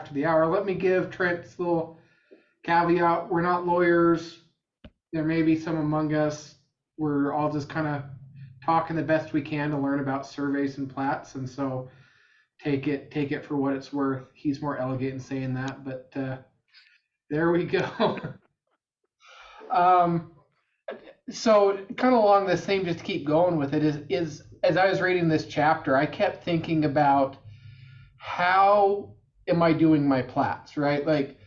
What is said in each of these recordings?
after the hour. Let me give Trent's little caveat. We're not lawyers. There may be some among us. We're all just kind of talking the best we can to learn about surveys and plats, and so take it for what it's worth. He's more elegant in saying that, but there we go. So kind of along the same, just to keep going with it, is as I was reading this chapter, I kept thinking about how am I doing my plats, right? Like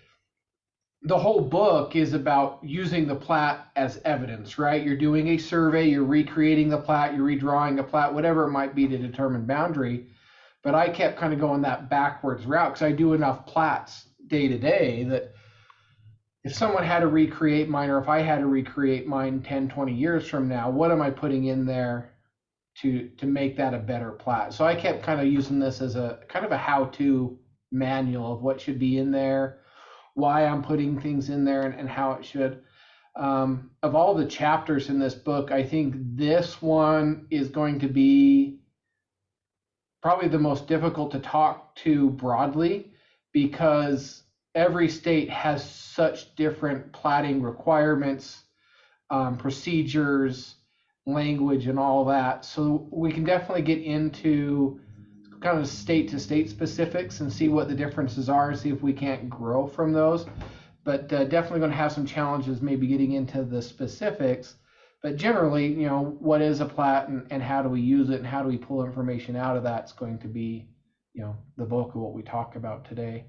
the whole book is about using the plat as evidence, right? You're doing a survey, you're recreating the plat, you're redrawing a plat, whatever it might be to determine boundary. But I kept kind of going that backwards route because I do enough plats day to day that if someone had to recreate mine, or if I had to recreate mine 10, 20 years from now, what am I putting in there to make that a better plat? So I kept kind of using this as a kind of a how-to manual of what should be in there, why I'm putting things in there, and how it should. Of all the chapters in this book, I think this one is going to be probably the most difficult to talk to broadly, because every state has such different platting requirements, procedures, language, and all that. So we can definitely get into kind of state to state specifics and see what the differences are and see if we can't grow from those. But definitely going to have some challenges maybe getting into the specifics. But generally, what is a plat, and how do we use it, and how do we pull information out of that is going to be, the bulk of what we talk about today.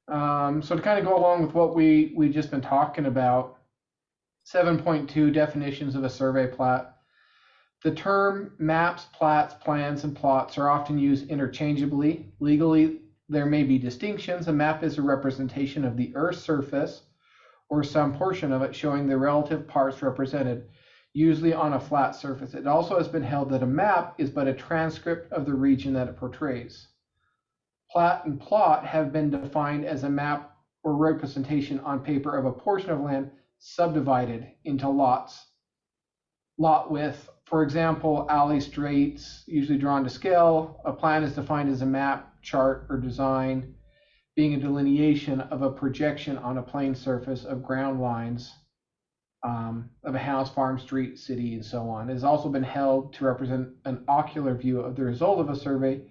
So to kind of go along with what we've just been talking about, 7.2 definitions of a survey plat. The term maps, plats, plans, and plots are often used interchangeably. Legally, there may be distinctions. A map is a representation of the Earth's surface or some portion of it showing the relative parts represented, usually on a flat surface. It also has been held that a map is but a transcript of the region that it portrays. Plat and plot have been defined as a map or representation on paper of a portion of land subdivided into lots. Lot width, for example, alley straights, usually drawn to scale. A plan is defined as a map, chart, or design, being a delineation of a projection on a plane surface of ground lines of a house, farm, street, city, and so on. It has also been held to represent an ocular view of the result of a survey,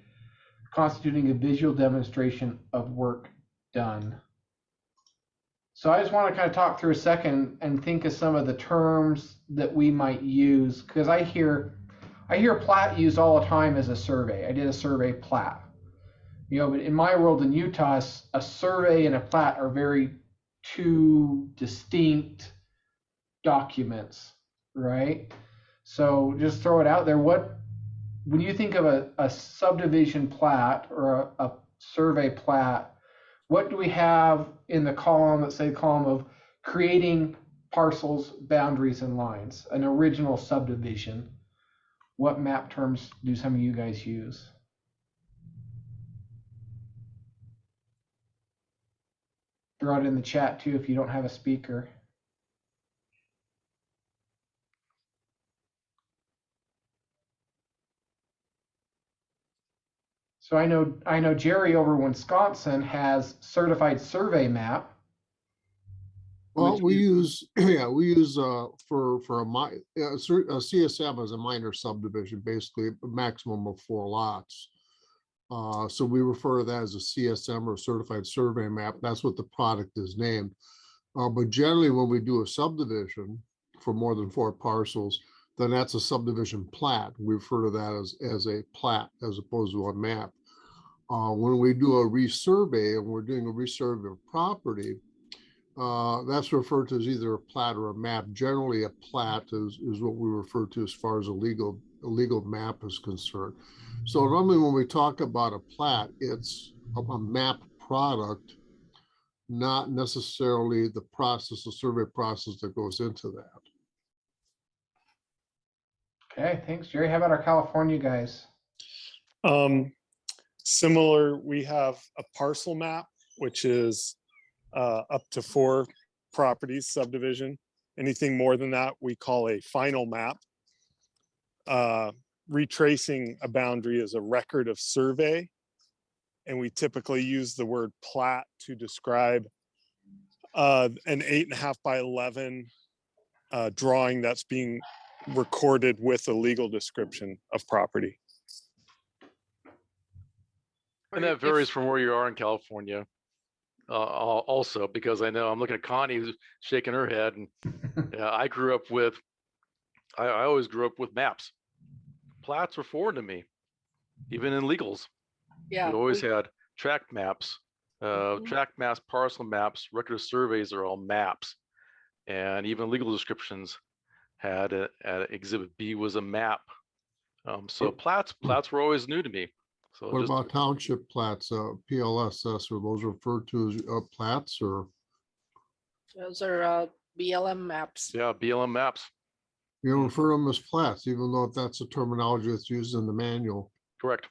constituting a visual demonstration of work done. So I just want to kind of talk through a second and think of some of the terms that we might use, because I hear plat used all the time as a survey. I did a survey plat. But in my world in Utah, a survey and a plat are very two distinct documents, right? So just throw it out there. When you think of a subdivision plat or a survey plat, what do we have in the column, let's say column of creating parcels, boundaries, and lines, an original subdivision? What map terms do some of you guys use? Throw it in the chat too if you don't have a speaker. So I know Jerry over in Wisconsin has certified survey map. Well, we use for a CSM as a minor subdivision, basically a maximum of 4 lots. So we refer to that as a CSM or certified survey map. That's what the product is named. But generally, when we do a subdivision for more than 4 parcels, then that's a subdivision plat. We refer to that as a plat as opposed to a map. When we do a resurvey and we're doing a resurvey of property, that's referred to as either a plat or a map. Generally, a plat is what we refer to as far as a legal map is concerned. So normally when we talk about a plat, it's a map product, not necessarily the process, the survey process that goes into that. Okay, thanks, Jerry. How about our California guys? Similar, we have a parcel map, which is up to 4 properties subdivision. Anything more than that, we call a final map. Retracing a boundary is a record of survey. and we typically use the word plat to describe an 8.5 by 11 drawing that's being recorded with a legal description of property. And that varies from where you are in California. Also, because I know I'm looking at Connie who's shaking her head, and yeah, I always grew up with maps. Plats were foreign to me, even in legals. Yeah, We always had tract maps, tract maps, parcel maps, record of surveys are all maps, and even legal descriptions had Exhibit B was a map. So plats were always new to me. So What about township plats, PLSS, are those referred to as plats or? those are BLM maps. yeah, BLM maps. You don't refer to them as plats, even though that's the terminology that's used in the manual. Correct.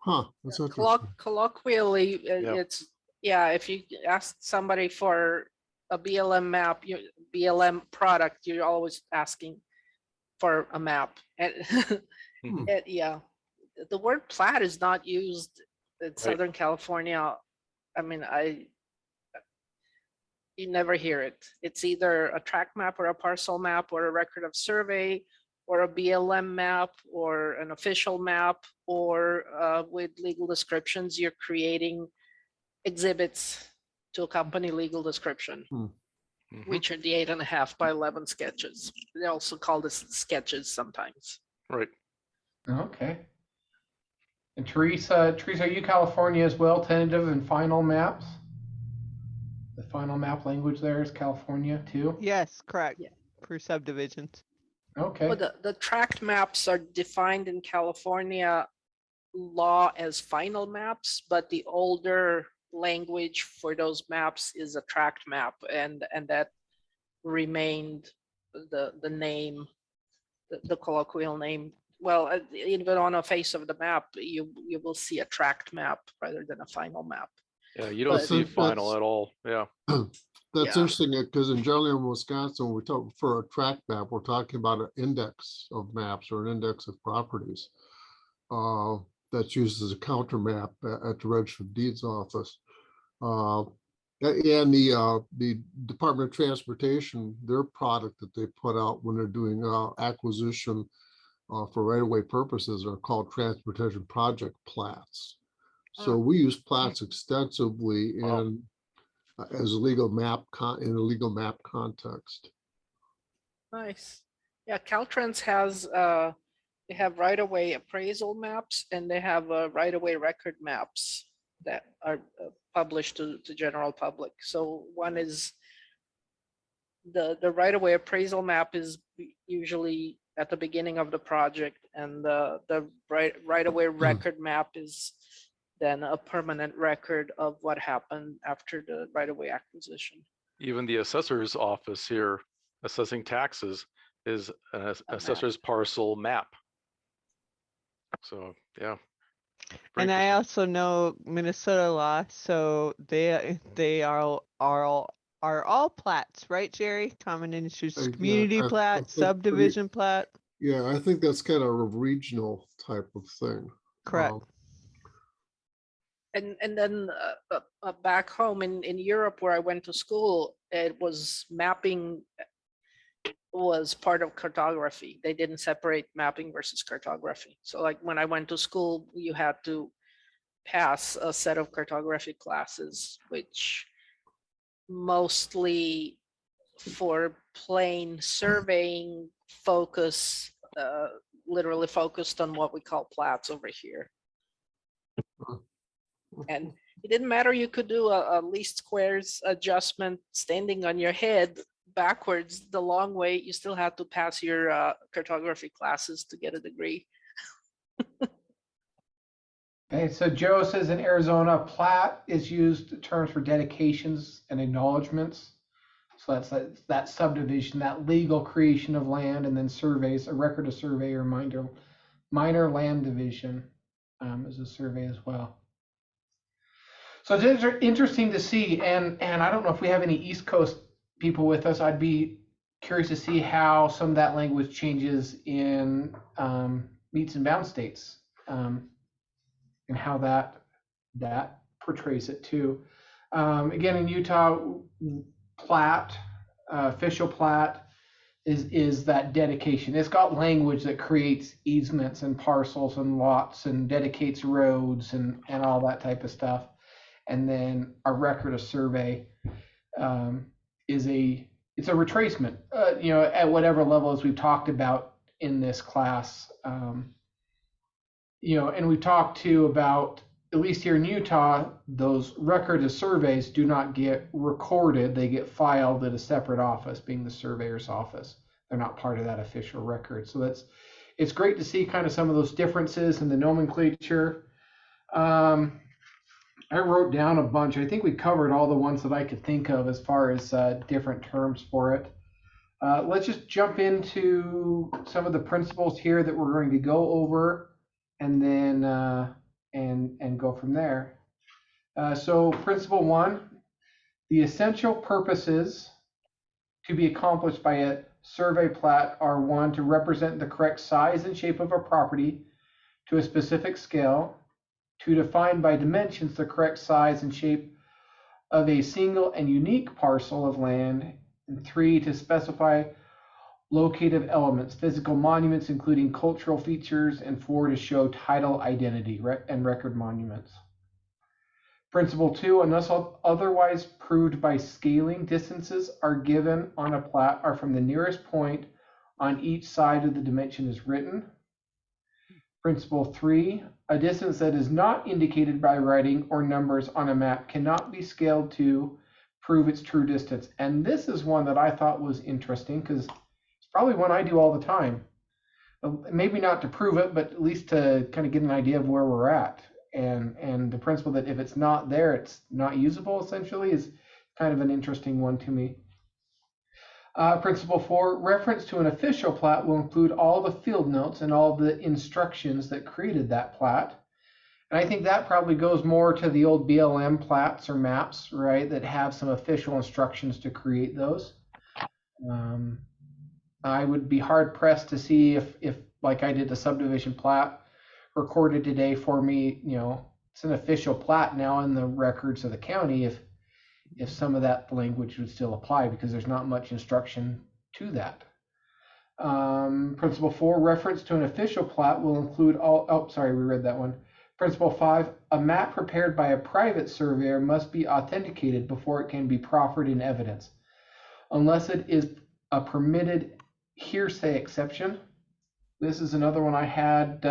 Huh, that's interesting. Colloquially, Yeah. it's, yeah, if you ask somebody for a BLM map, BLM product, you're always asking for a map. And, Mhm. yeah, the word plat is not used in Southern California. I mean, you never hear it. It's either a tract map or a parcel map or a record of survey or a BLM map or an official map, or with legal descriptions, you're creating exhibits to accompany legal description, Mhm. which are the 8.5 by 11 sketches. They also call this sketches sometimes. Right. Okay. And Teresa, are you California as well? Tentative and final maps? The final map language there is California too? Yes, correct. Yeah. For subdivisions. Okay. Well, the tract maps are defined in California law as final maps, but the older language for those maps is a tract map, and that remained the name, the colloquial name. Well, even on the face of the map, you will see a tract map rather than a final map. Yeah, you don't But- see That's- final at all. Yeah. That's Yeah. interesting, because in generally in Wisconsin, when we talk for a tract map, we're talking about an index of maps or an index of properties. That's used as a counter map at the Register of Deeds office. And the Department of Transportation, their product that they put out when they're doing acquisition for right-of-way purposes are called transportation project plats. So we use plats extensively Wow. in as a legal map in a legal map context. Nice. Yeah, Caltrans has they have right-of-way appraisal maps, and they have right-of-way record maps that are published to general public. So one is the right-of-way appraisal map is usually at the beginning of the project, and the right-of-way record map is then a permanent record of what happened after the right-of-way acquisition. Even the assessor's office here, assessing taxes, is an map. assessor's parcel map. So yeah. Very And I interesting. also know Minnesota law, so they are all plats, right, Jerry? Common issues, Yeah, community I plat, think subdivision plat. Yeah, I think that's kind of a regional type of thing. Correct. And then back home in Europe where I went to school, it was mapping was part of cartography. They didn't separate mapping versus cartography. So like when I went to school, you had to pass a set of cartography classes, which mostly for plain surveying focus, literally focused on what we call plats over here. And it didn't matter, you could do a least squares adjustment standing on your head backwards the long way. You still had to pass your cartography classes to get a degree. Okay, so Joe says in Arizona, plat is used terms for dedications and acknowledgements. So that's that subdivision, that legal creation of land, and then surveys, a record of survey or minor land division is a survey as well. So it's interesting to see, and I don't know if we have any East Coast people with us. I'd be curious to see how some of that language changes in meets and bounds states, and how that that portrays it too. Again, in Utah, plat, official plat is that dedication. It's got language that creates easements and parcels and lots and dedicates roads and all that type of stuff. And then a record of survey it's a retracement, at whatever level as we've talked about in this class. And we've talked too about, at least here in Utah, those records of surveys do not get recorded. They get filed at a separate office, being the surveyor's office. They're not part of that official record. So it's great to see kind of some of those differences in the nomenclature. I wrote down a bunch. I think we covered all the ones that I could think of as far as different terms for it. Let's just jump into some of the principles here that we're going to go over, and then and go from there. So principle 1, the essential purposes to be accomplished by a survey plat are: 1, to represent the correct size and shape of a property to a specific scale; 2, define by dimensions the correct size and shape of a single and unique parcel of land; and 3, to specify locative elements, physical monuments including cultural features; and 4, to show title identity and record monuments. Principle 2, unless otherwise proved by scaling, distances are given on a plat are from the nearest point on each side of the dimension is written. Principle 3, a distance that is not indicated by writing or numbers on a map cannot be scaled to prove its true distance. And this is one that I thought was interesting because it's probably one I do all the time. Maybe not to prove it, but at least to kind of get an idea of where we're at. And the principle that if it's not there, it's not usable, essentially, is kind of an interesting one to me. Principle 4, reference to an official plat will include all the field notes and all the instructions that created that plat. And I think that probably goes more to the old BLM plats or maps, right, that have some official instructions to create those. I would be hard pressed to see if like I did the subdivision plat recorded today for me, it's an official plat now in the records of the county, if some of that language would still apply, because there's not much instruction to that. Principle 4, reference to an official plat will include all, we read that one. Principle 5, a map prepared by a private surveyor must be authenticated before it can be proffered in evidence, unless it is a permitted hearsay exception. This is another one I had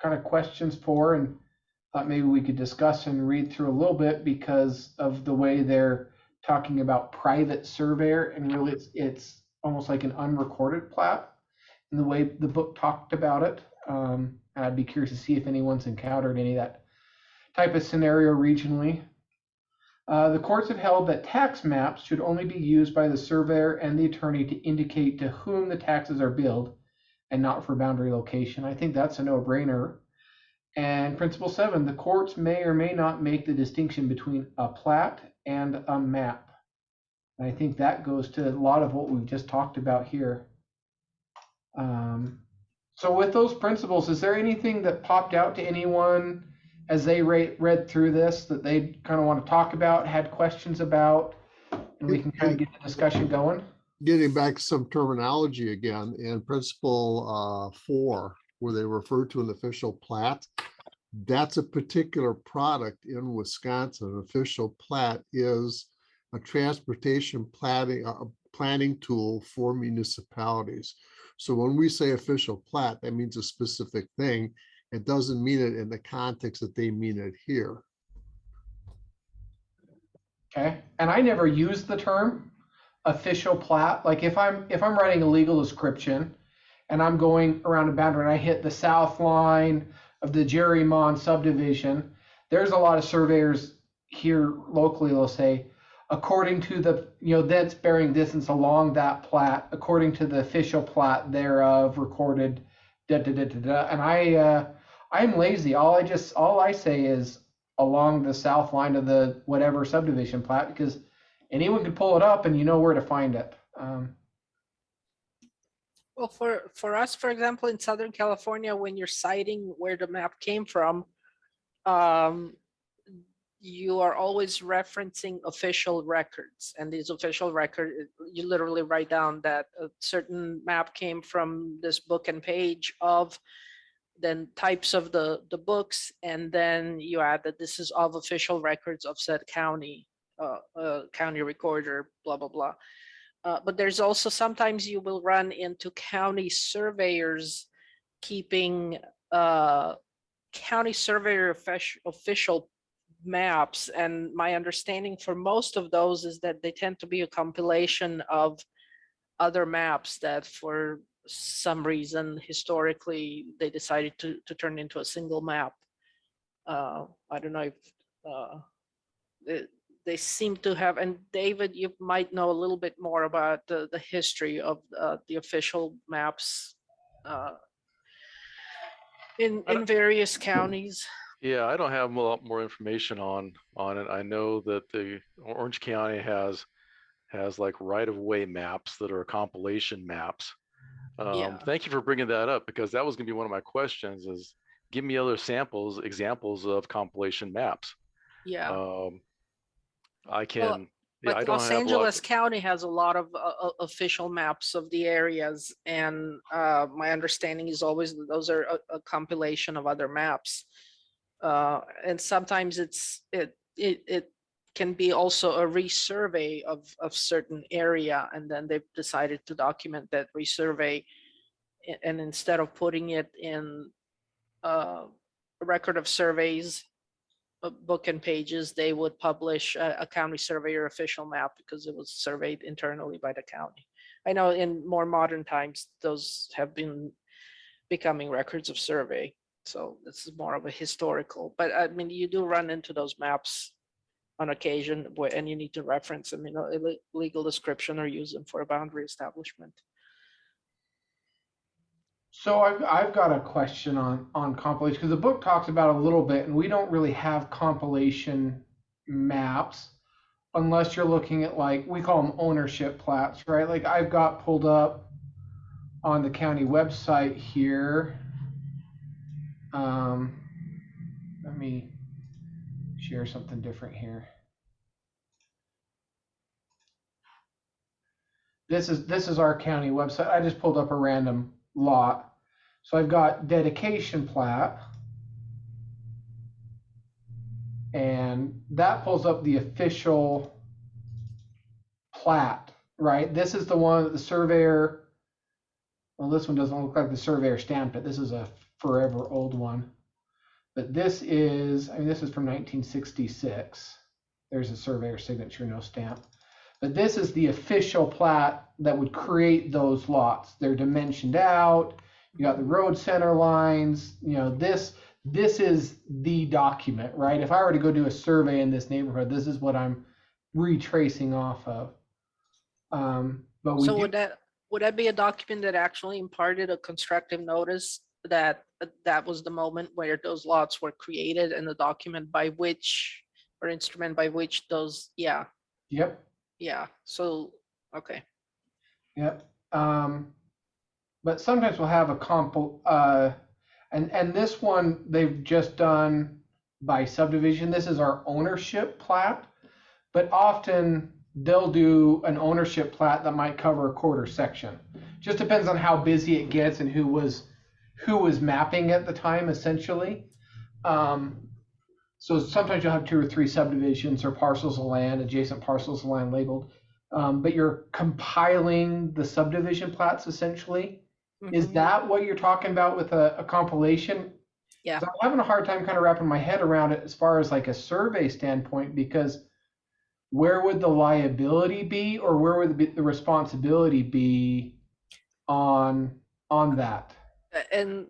kind of questions for, and thought maybe we could discuss and read through a little bit because of the way they're talking about private surveyor, and really it's almost like an unrecorded plat in the way the book talked about it. And I'd be curious to see if anyone's encountered any of that type of scenario regionally. The courts have held that tax maps should only be used by the surveyor and the attorney to indicate to whom the taxes are billed, and not for boundary location. I think that's a no-brainer. And principle 7, the courts may or may not make the distinction between a plat and a map. And I think that goes to a lot of what we've just talked about here. So with those principles, is there anything that popped out to anyone as they read through this that they kind of want to talk about, had questions about, and we can kind of get the discussion going? Getting back to some terminology again, in principle 4, where they refer to an official plat, that's a particular product in Wisconsin. An official plat is a transportation planning tool for municipalities. So when we say official plat, that means a specific thing. It doesn't mean it in the context that they mean it here. Okay, and I never used the term official plat. Like if I'm writing a legal description and I'm going around a boundary and I hit the south line of the Jerry Mon subdivision, there's a lot of surveyors here locally will say, according to the thence bearing distance along that plat, according to the official plat thereof recorded da da da da da. And I'm lazy. All I say is along the south line of the whatever subdivision plat, because anyone can pull it up and you know where to find it. Well, for us, for example, in Southern California, when you're citing where the map came from, you are always referencing official records, and these official records, you literally write down that a certain map came from this book and page of, then types of the books, and then you add that this is of official records of said county, county recorder, blah, blah, blah. But there's also sometimes you will run into county surveyors keeping county surveyor official maps. And my understanding for most of those is that they tend to be a compilation of other maps that for some reason historically they decided to turn into a single map. I don't know if they seem to have, and David, you might know a little bit more about the history of the official maps in various counties. Yeah, I don't have a lot more information on it. I know that the Orange County has like right-of-way maps that are compilation maps. Yeah. Thank you for bringing that up, because that was going to be one of my questions, is give me other examples of compilation maps. Yeah. I can, yeah, Like I don't Los have a lot. Angeles County has a lot of official maps of the areas, and my understanding is always that those are a compilation of other maps, and sometimes it can be also a resurvey of certain area, and then they've decided to document that resurvey, and instead of putting it in a record of surveys, book and pages, they would publish a county surveyor official map because it was surveyed internally by the county. I know in more modern times, those have been becoming records of survey. So this is more of a historical, but I mean, you do run into those maps on occasion, and you need to reference them, legal description, or use them for a boundary establishment. So I've got a question on compilation, because the book talks about a little bit, and we don't really have compilation maps unless you're looking at, like, we call them ownership plats, right? Like I've got pulled up on the county website here. Let me share something different here. This is our county website. I just pulled up a random lot. So I've got dedication plat, and that pulls up the official plat, right? This is the one that the surveyor, well, this one doesn't look like the surveyor stamped it. This is a forever old one. But this is, I mean, this is from 1966. There's a surveyor signature, no stamp. But this is the official plat that would create those lots. They're dimensioned out. You got the road center lines. This is the document, right? If I were to go do a survey in this neighborhood, this is what I'm retracing off of. But so would that be a document that actually imparted a constructive notice that that was the moment where those lots were created, and the document by which, or instrument by which those, yeah. Yep. Yeah, so, okay. Yep. But sometimes we'll have a and this one they've just done by subdivision. This is our ownership plat, but often they'll do an ownership plat that might cover a quarter section. Just depends on how busy it gets and who was mapping at the time, essentially. So sometimes you'll have 2 or 3 subdivisions or parcels of land, adjacent parcels of land labeled, but you're compiling the subdivision plats essentially. Mm-hmm. Is that what you're talking about with a compilation? Yeah. I'm having a hard time kind of wrapping my head around it as far as like a survey standpoint, because where would the liability be, or where would the responsibility be on that? And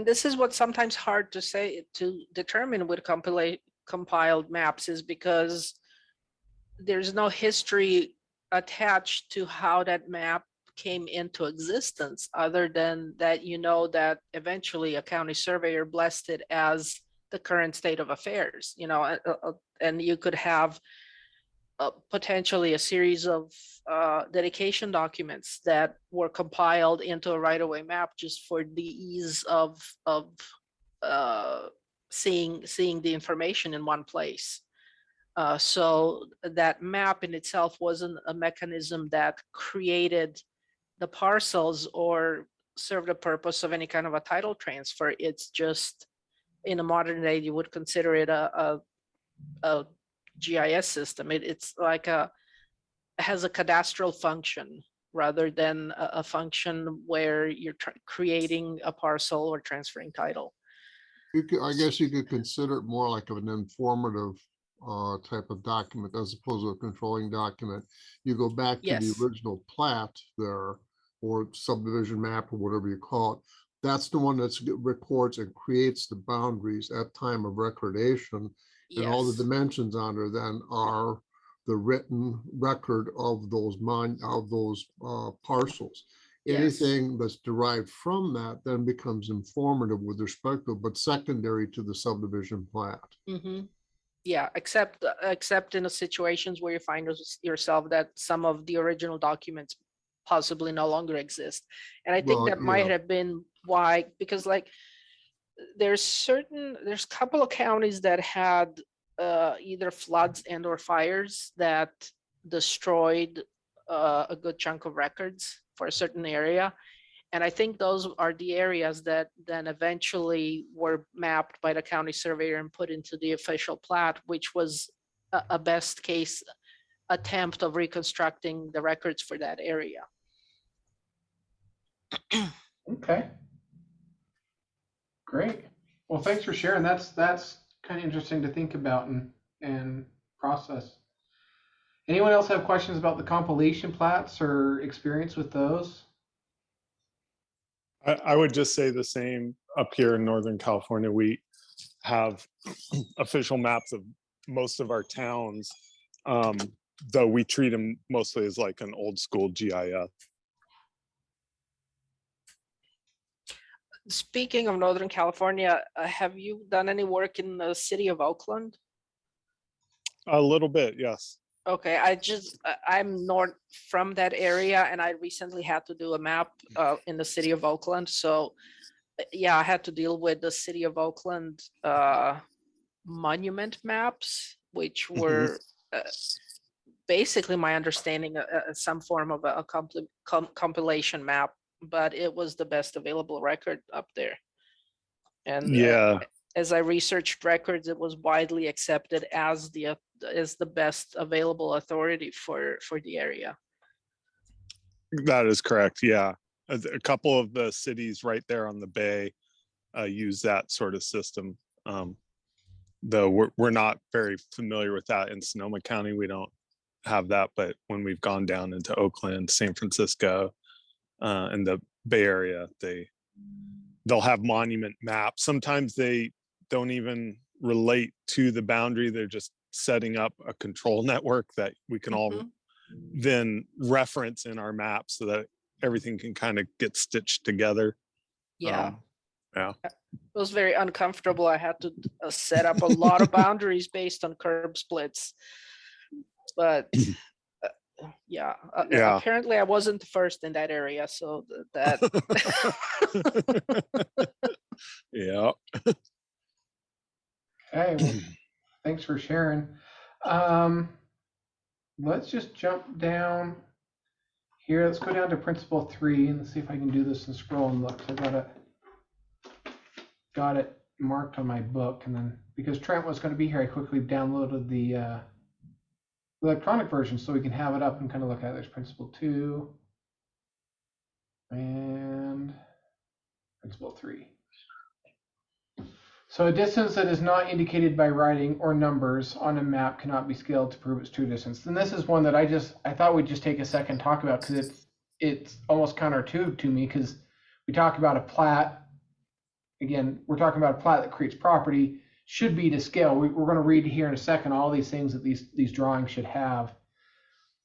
this is what's sometimes hard to determine with compiled maps, is because there's no history attached to how that map came into existence, other than that that eventually a county surveyor blessed it as the current state of affairs, and you could have potentially a series of dedication documents that were compiled into a right-of-way map just for the ease of seeing the information in one place. So that map in itself wasn't a mechanism that created the parcels or served the purpose of any kind of a title transfer. It's just, in a modern day, you would consider it a GIS system. It's like it has a cadastral function rather than a function where you're creating a parcel or transferring title. I guess you could consider it more like an informative type of document as opposed to a controlling document. You go back to the Yes. original plat there, or subdivision map, or whatever you call it. That's the one that records and creates the boundaries at time of recordation. And all the Yes. dimensions on there then are the written record of those parcels. Yes. Anything that's derived from that then becomes informative with respect to, but secondary to the subdivision plat. Mm-hmm. Yeah, except in the situations where you find yourself that some of the original documents possibly no longer exist. And I think Well, that might yeah. have been why, because like there's a couple of counties that had either floods and or fires that destroyed a good chunk of records for a certain area. And I think those are the areas that then eventually were mapped by the county surveyor and put into the official plat, which was a best case attempt of reconstructing the records for that area. Okay. Great. Well, thanks for sharing. That's kind of interesting to think about and process. Anyone else have questions about the compilation plats or experience with those? I would just say the same up here in Northern California. We have official maps of most of our towns, though we treat them mostly as like an old school GIS. Speaking of Northern California, have you done any work in the city of Oakland? A little bit, yes. Okay, I'm north from that area, and I recently had to do a map in the city of Oakland. So yeah, I had to deal with the city of Oakland monument maps, which were basically my understanding some form of a compilation map, but it was the best available record up there. And Yeah, as I researched records, it was widely accepted as the best available authority for the area. that is correct. Yeah, a couple of the cities right there on the bay use that sort of system. Though we're not very familiar with that in Sonoma County. We don't have that, but when we've gone down into Oakland, San Francisco, and the Bay Area, they'll have monument maps. Sometimes they don't even relate to the boundary. They're just setting up a control network that we can all then reference in our map so that everything can kind of get stitched together. Yeah. Yeah. It was very uncomfortable. I had to set up a lot of boundaries based on curb splits. But yeah, apparently I wasn't the first in that area. So that. Yeah. Okay, well, thanks for sharing. Let's just jump down here. Let's go down to principle 3 and let's see if I can do this and scroll and look. I got it marked on my book, and then because Trent was going to be here, I quickly downloaded the electronic version so we can have it up and kind of look at it. There's principle 2 and principle 3. So a distance that is not indicated by writing or numbers on a map cannot be scaled to prove its true distance. And this is one that I thought we'd just take a second to talk about, because it's almost counterintuitive to me, because we talk about a plat. Again, we're talking about a plat that creates property, should be to scale. We're going to read here in a second all these things that these drawings should have.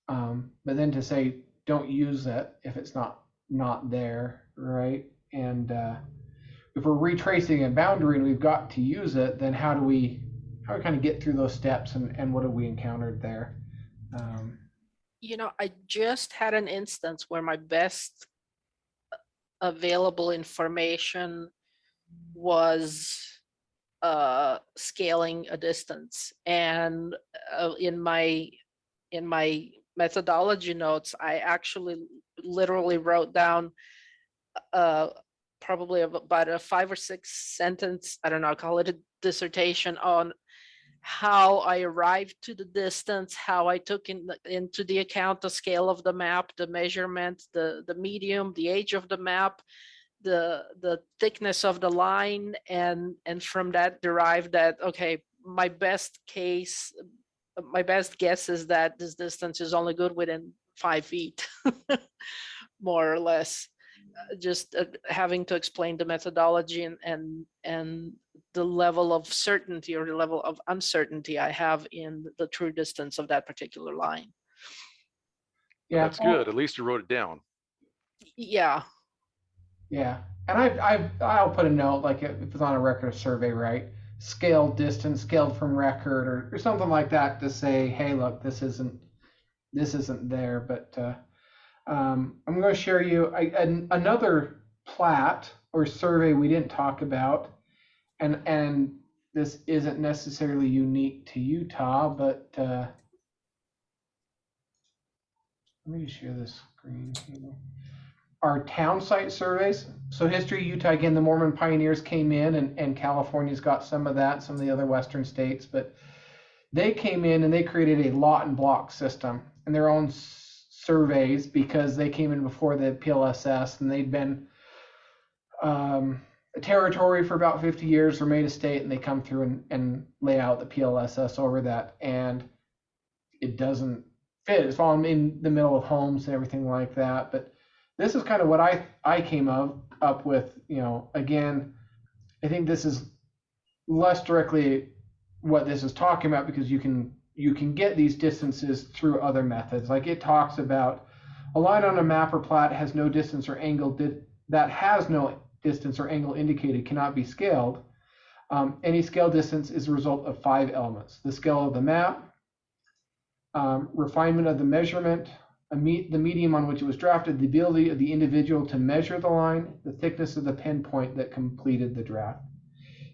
But then to say don't use that if it's not there, right? And if we're retracing a boundary and we've got to use it, then how do we kind of get through those steps, and what have we encountered there? I just had an instance where my best available information was scaling a distance. And in my methodology notes, I actually literally wrote down probably about a 5 or 6 sentence, I don't know, I'll call it a dissertation on how I arrived to the distance, how I took into the account the scale of the map, the measurement, the medium, the age of the map, the thickness of the line, and from that derived that, okay, my best guess is that this distance is only good within 5 feet, more or less. Just having to explain the methodology and the level of certainty or the level of uncertainty I have in the true distance of that particular line. Yeah, That's good. At least you wrote it down. Yeah. Yeah, and I'll put a note, like if it's on a record of survey, right? Scaled distance, scaled from record, or something like that to say, hey, look, this isn't there. But I'm going to share you another plat or survey we didn't talk about, and this isn't necessarily unique to Utah, but let me share this screen here. Our town site surveys. So history, Utah, again, the Mormon pioneers came in, and California's got some of that, some of the other western states, but they came in and they created a lot and block system and their own surveys because they came in before the PLSS, and they'd been a territory for about 50 years or made a state, and they come through and lay out the PLSS over that, and it doesn't fit. It's all in the middle of homes and everything like that, but this is kind of what I came up with. Again, I think this is less directly what this is talking about, because you can get these distances through other methods. Like it talks about a line on a map or plat has no distance or angle that has no distance or angle indicated cannot be scaled. Any scale distance is a result of 5 elements: the scale of the map, refinement of the measurement, the medium on which it was drafted, the ability of the individual to measure the line, the thickness of the pinpoint that completed the draft.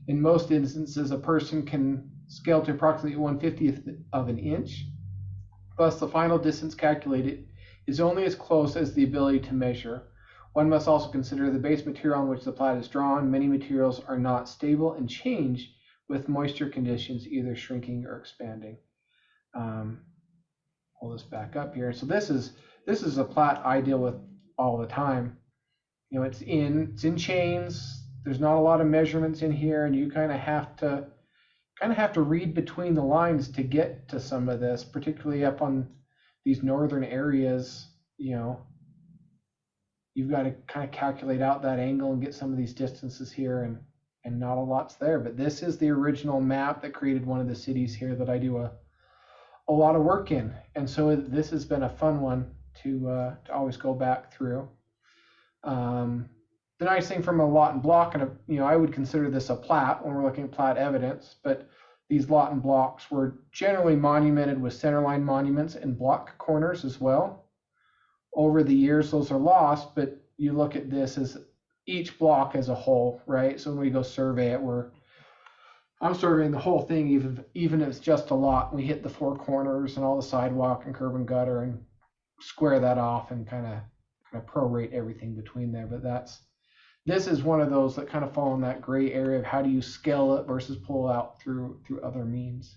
In most instances, a person can scale to approximately 1/50th of an inch. Thus, the final distance calculated is only as close as the ability to measure. One must also consider the base material on which the plat is drawn. Many materials are not stable and change with moisture conditions, either shrinking or expanding. Pull this back up here. So this is a plat I deal with all the time. It's in chains. There's not a lot of measurements in here, and you kind of have to read between the lines to get to some of this, particularly up on these northern areas. You've got to kind of calculate out that angle and get some of these distances here, and not a lot's there. But this is the original map that created one of the cities here that I do a lot of work in, and so this has been a fun one to always go back through. The nice thing from a lot and block, and I would consider this a plat when we're looking at plat evidence, but these lot and blocks were generally monumented with centerline monuments and block corners as well. Over the years, those are lost, but you look at this as each block as a whole, right? So when we go survey it, I'm surveying the whole thing, even if it's just a lot. We hit the 4 corners and all the sidewalk and curb and gutter and square that off and kind of prorate everything between there. But this is one of those that kind of fall in that gray area of how do you scale it versus pull out through other means.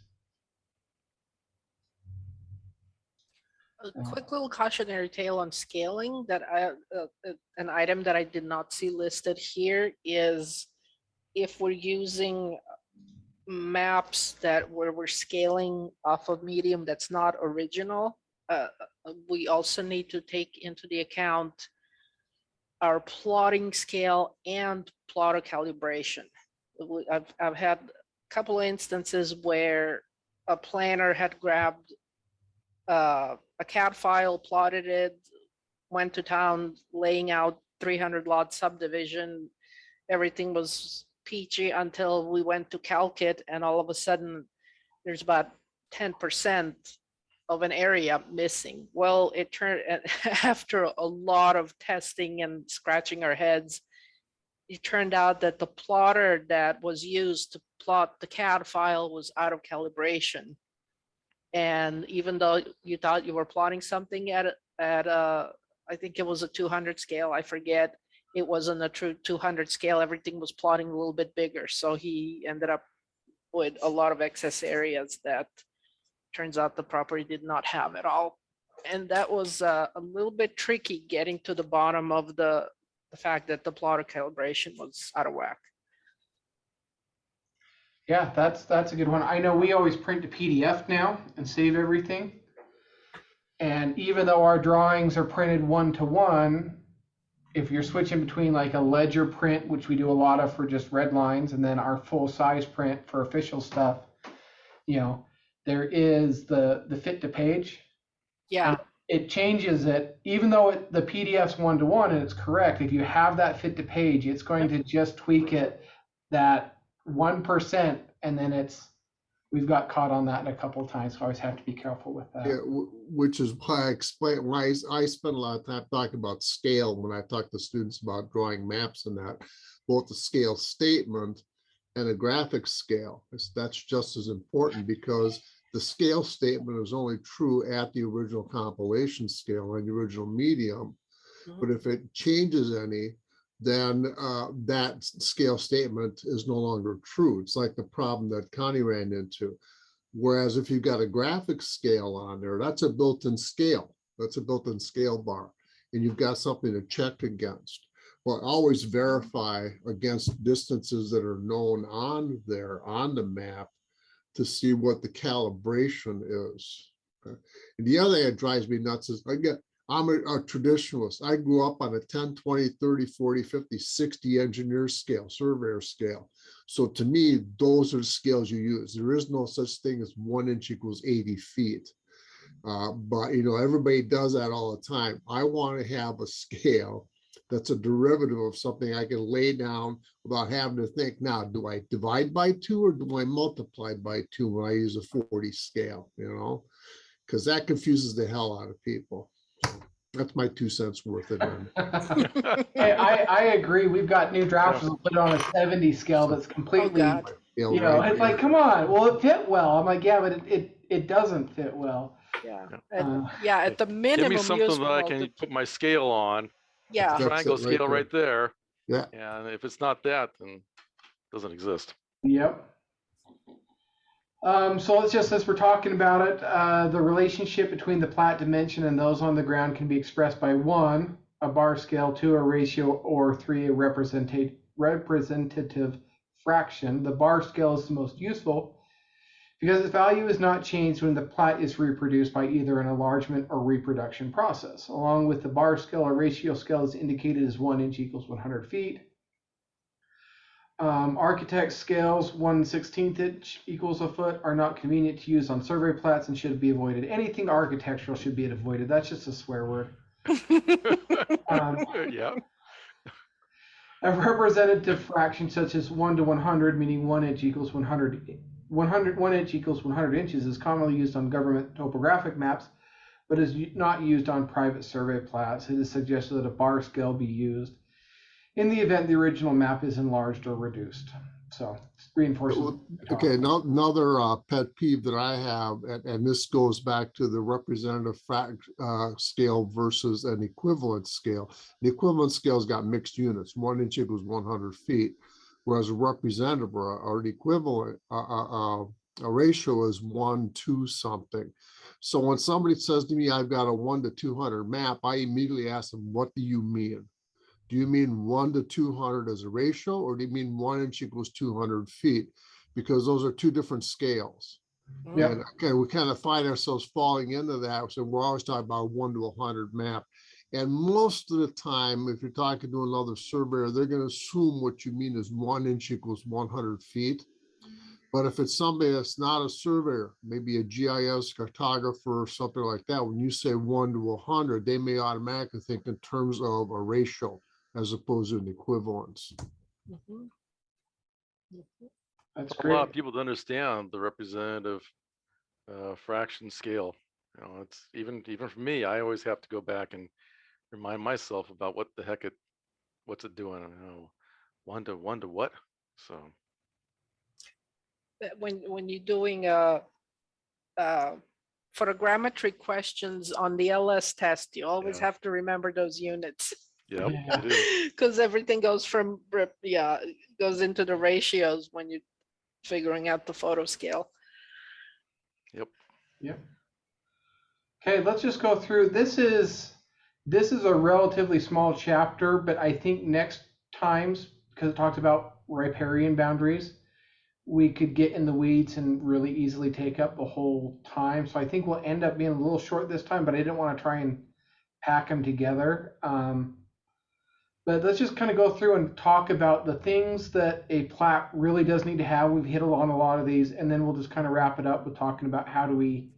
A quick little cautionary tale on scaling that an item that I did not see listed here is if we're using maps where we're scaling off of medium that's not original, we also need to take into the account our plotting scale and plotter calibration. I've had a couple of instances where a planner had grabbed a CAD file, plotted it, went to town laying out 300 lot subdivision. Everything was peachy until we went to calc it, and all of a sudden there's about 10% of an area missing. Well, it turned after a lot of testing and scratching our heads, it turned out that the plotter that was used plot, the CAD file was out of calibration. And even though you thought you were plotting something at I think it was a 200 scale, I forget, it wasn't a true 200 scale. Everything was plotting a little bit bigger. So he ended up with a lot of excess areas that turns out the property did not have at all. And that was a little bit tricky getting to the bottom of the fact that the plotter calibration was out of whack. Yeah, that's a good one. I know we always print to PDF now and save everything. And even though our drawings are printed 1-to-1, if you're switching between like a ledger print, which we do a lot of for just red lines, and then our full size print for official stuff, you know, there is the fit to page. Yeah. It changes it, even though the PDF's 1-to-1 and it's correct. If you have that fit to page, it's going to just tweak it that 1%, and then we've got caught on that a couple of times, so I always have to be careful with that. Yeah, which is why I explain why I spend a lot of time talking about scale when I talk to students about drawing maps and that, both the scale statement and a graphic scale. That's just as important, because the scale statement is only true at the original compilation scale and the original medium. But if it changes any, then that scale statement is no longer true. It's like the problem that Connie ran into. Whereas if you've got a graphic scale on there, that's a built-in scale. That's a built-in scale bar, and you've got something to check against. Well, always verify against distances that are known on there on the map to see what the calibration is. Okay? And the other thing that drives me nuts is I'm a traditionalist. I grew up on a 10, 20, 30, 40, 50, 60 engineer scale, surveyor scale. So to me, those are the scales you use. There is no such thing as 1 inch equals 80 feet. But you know, everybody does that all the time. I want to have a scale that's a derivative of something I can lay down without having to think, now, do I divide by 2 or do I multiply by 2 when I use a 40 scale, you know? Because that confuses the hell out of people. That's my 2 cents worth of it. Hey, I agree. We've got new drafters who put it on a 70 scale that's completely, God. you know, it's like, come on, well, it fit well. I'm like, yeah, but it doesn't fit well. Yeah. And yeah, at the minimum, Give me something use that I can put my scale on. Yeah. That's Triangle it right scale there. right there. Yeah. And if it's not that, then it doesn't exist. Yep. So as we're talking about it, the relationship between the plat dimension and those on the ground can be expressed by 1, a bar scale, 2, a ratio, or 3, a representative fraction. The bar scale is the most useful because its value is not changed when the plat is reproduced by either an enlargement or reproduction process. Along with the bar scale, a ratio scale is indicated as 1 inch equals 100 feet. Architect scales 1/16 inch equals a foot are not convenient to use on survey plats and should be avoided. Anything architectural should be avoided. That's just a swear word. Yeah. A representative fraction such as 1/100, meaning 1 inch equals 100, 1 inch equals 100 inches, is commonly used on government topographic maps, but is not used on private survey plats. It is suggested that a bar scale be used in the event the original map is enlarged or reduced. So reinforces. Okay, another pet peeve that I have, and this goes back to the representative scale versus an equivalent scale. The equivalent scale's got mixed units. 1 inch equals 100 feet, whereas a representative or an equivalent, a ratio is 1 to something. So when somebody says to me, I've got a 1 to 200 map, I immediately ask them, what do you mean? Do you mean 1 to 200 as a ratio, or do you mean 1 inch equals 200 feet? Because those are 2 different scales. Yep. And okay, we kind of find ourselves falling into that. So we're always talking about 1 to 100 map. And most of the time, if you're talking to another surveyor, they're going to assume what you mean is 1 inch equals 100 feet. But if it's somebody that's not a surveyor, maybe a GIS cartographer or something like that, when you say 1 to 100, they may automatically think in terms of a ratio as opposed to an equivalence. That's A lot of great. people don't understand the representative fraction scale. You know, it's even for me, I always have to go back and remind myself about what the heck what's it doing? You know, 1 to what? So that when you're doing photogrammetry questions on the LS test, you always Yeah. have to remember those units. Yep, Yeah. you do. Because everything goes from, goes into the ratios when you're figuring out the photo scale. Yep. Yep. Okay, let's just go through. This is a relatively small chapter, but I think next times, because it talks about riparian boundaries, we could get in the weeds and really easily take up the whole time. So I think we'll end up being a little short this time, but I didn't want to try and pack them together. But let's just kind of go through and talk about the things that a plat really does need to have. We've hit on a lot of these, and then we'll just kind of wrap it up with talking about how do we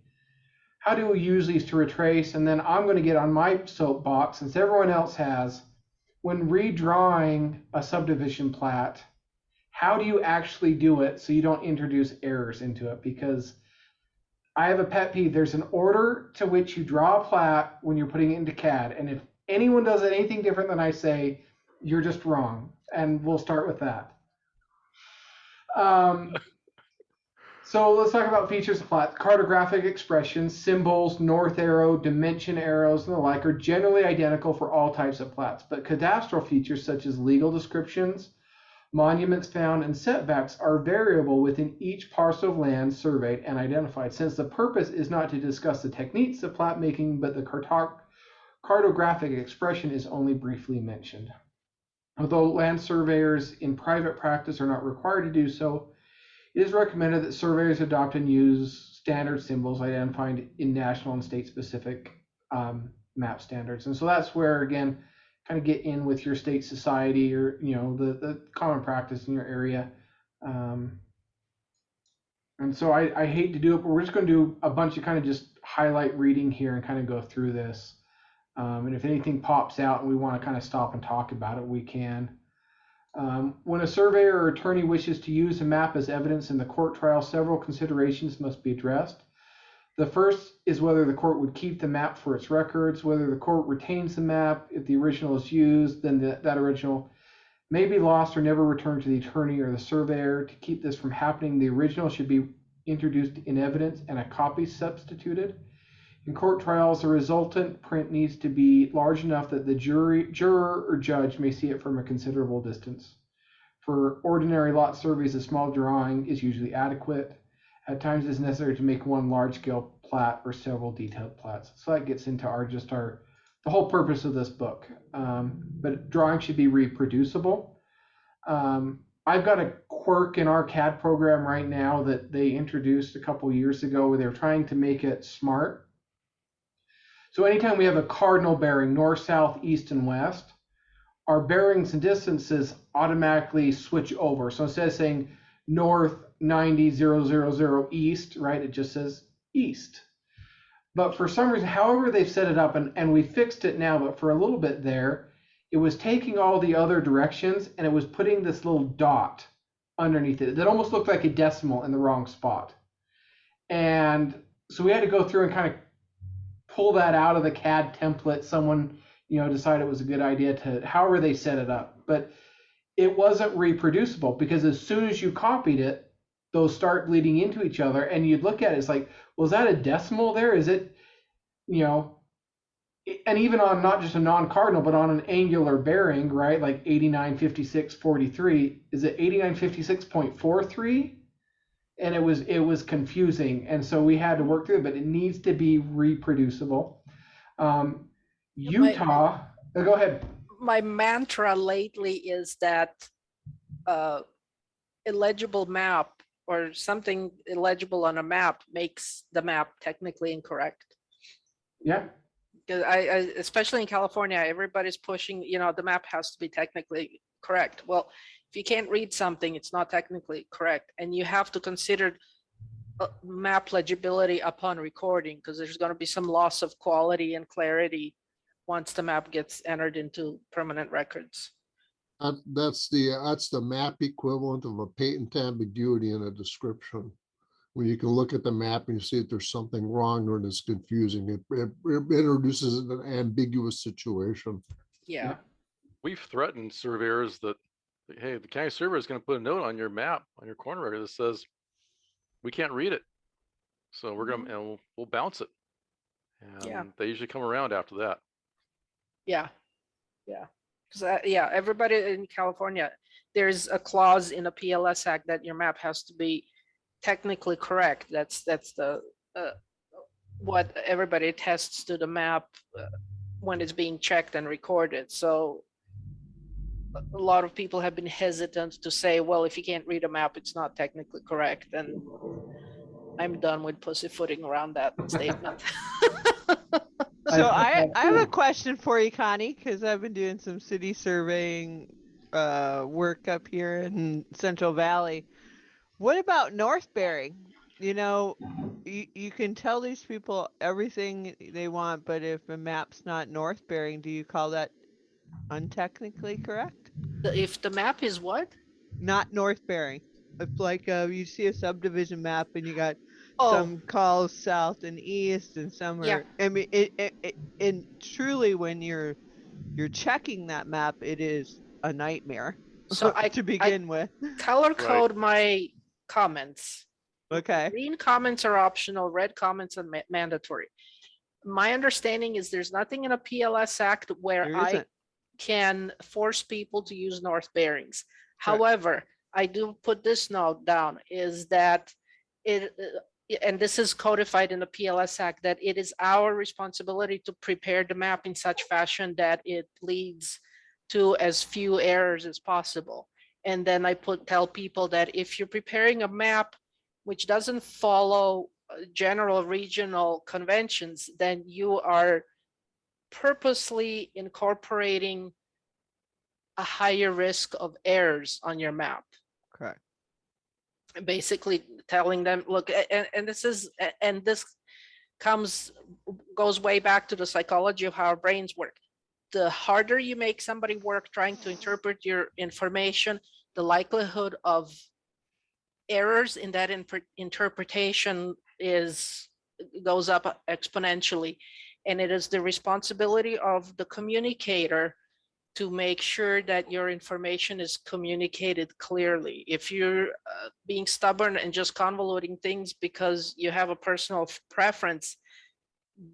use these to retrace. And then I'm going to get on my soapbox, since everyone else has, when redrawing a subdivision plat, how do you actually do it so you don't introduce errors into it? Because I have a pet peeve. There's an order to which you draw a plat when you're putting it into CAD. And if anyone does anything different than I say, you're just wrong. And we'll start with that. So let's talk about features of plat. Cartographic expressions, symbols, north arrow, dimension arrows, and the like are generally identical for all types of plats. But cadastral features such as legal descriptions, monuments found, and setbacks are variable within each parcel of land surveyed and identified, since the purpose is not to discuss the techniques of plat making, but the cartographic expression is only briefly mentioned. Although land surveyors in private practice are not required to do so, it is recommended that surveyors adopt and use standard symbols identified in national and state-specific map standards. And so that's where, again, kind of get in with your state society or the common practice in your area. And so I hate to do it, but we're just going to do a bunch of kind of just highlight reading here and kind of go through this. And if anything pops out and we want to kind of stop and talk about it, we can. When a surveyor or attorney wishes to use a map as evidence in the court trial, several considerations must be addressed. The first is whether the court would keep the map for its records, whether the court retains the map. If the original is used, then that original may be lost or never returned to the attorney or the surveyor. To keep this from happening, the original should be introduced in evidence and a copy substituted. In court trials, the resultant print needs to be large enough that the juror or judge may see it from a considerable distance. For ordinary lot surveys, a small drawing is usually adequate. At times, it's necessary to make one large-scale plat or several detailed plats. So that gets into the whole purpose of this book. But drawing should be reproducible. I've got a quirk in our CAD program right now that they introduced a couple years ago where they're trying to make it smart. So anytime we have a cardinal bearing, north, south, east, and west, our bearings and distances automatically switch over. So instead of saying north 90,000 east, right, it just says east. But for some reason, however they've set it up, and we fixed it now, but for a little bit there, it was taking all the other directions and it was putting this little dot underneath it that almost looked like a decimal in the wrong spot. And so we had to go through and kind of pull that out of the CAD template. Someone, decided it was a good idea to, however they set it up. But it wasn't reproducible because as soon as you copied it, those start bleeding into each other. And you'd look at it, it's like, well, is that a decimal there? Is it, and even on not just a non-cardinal, but on an angular bearing, right? Like 8956.43, is it 8956.43? And it was confusing, and so we had to work through it. But it needs to be reproducible. Utah, go ahead. My mantra lately is that illegible map or something illegible on a map makes the map technically incorrect. Yeah. Because I especially in California, everybody's pushing, the map has to be technically correct. Well, if you can't read something, it's not technically correct. And you have to consider map legibility upon recording, because there's going to be some loss of quality and clarity once the map gets entered into permanent records. That's the map equivalent of a patent ambiguity in a description. When you can look at the map and you see that there's something wrong or it's confusing, it introduces an ambiguous situation. Yeah. We've threatened surveyors that, hey, the county surveyor is going to put a note on your map, on your corner record that says we can't read it. So we're gonna, and we'll bounce it. And Yeah. they usually come around after that. Yeah, yeah. Because yeah, everybody in California, there's a clause in the PLS Act that your map has to be technically correct. That's the what everybody attests to the map when it's being checked and recorded. So a lot of people have been hesitant to say, well, if you can't read a map, it's not technically correct. And I'm done with pussyfooting around that statement. So I have a question for you, Connie, because I've been doing some city surveying work up here in Central Valley. What about North Bearing? You know, you can tell these people everything they want, but if a map's not North Bearing, do you call that untechnically correct? If the map is what? Not North Bearing. If like you see a subdivision map and you got Oh, some calls south and east and some Yeah. are, I mean, and truly when you're checking that map, it is a nightmare so to begin with. color code my comments. Okay. Green comments are optional, red comments are mandatory. My understanding is there's nothing in a PLS Act where There I isn't. can force people to use North Bearings. Correct. However, I do put this note down is that it, and this is codified in the PLS Act, that it is our responsibility to prepare the map in such fashion that it leads to as few errors as possible. And then I tell people that if you're preparing a map which doesn't follow general regional conventions, then you are purposely incorporating a higher risk of errors on your map. Correct. Basically telling them, look, and this goes way back to the psychology of how our brains work. The harder you make somebody work trying to interpret your information, the likelihood of errors in that interpretation goes up exponentially. And it is the responsibility of the communicator to make sure that your information is communicated clearly. If you're being stubborn and just convoluting things because you have a personal preference,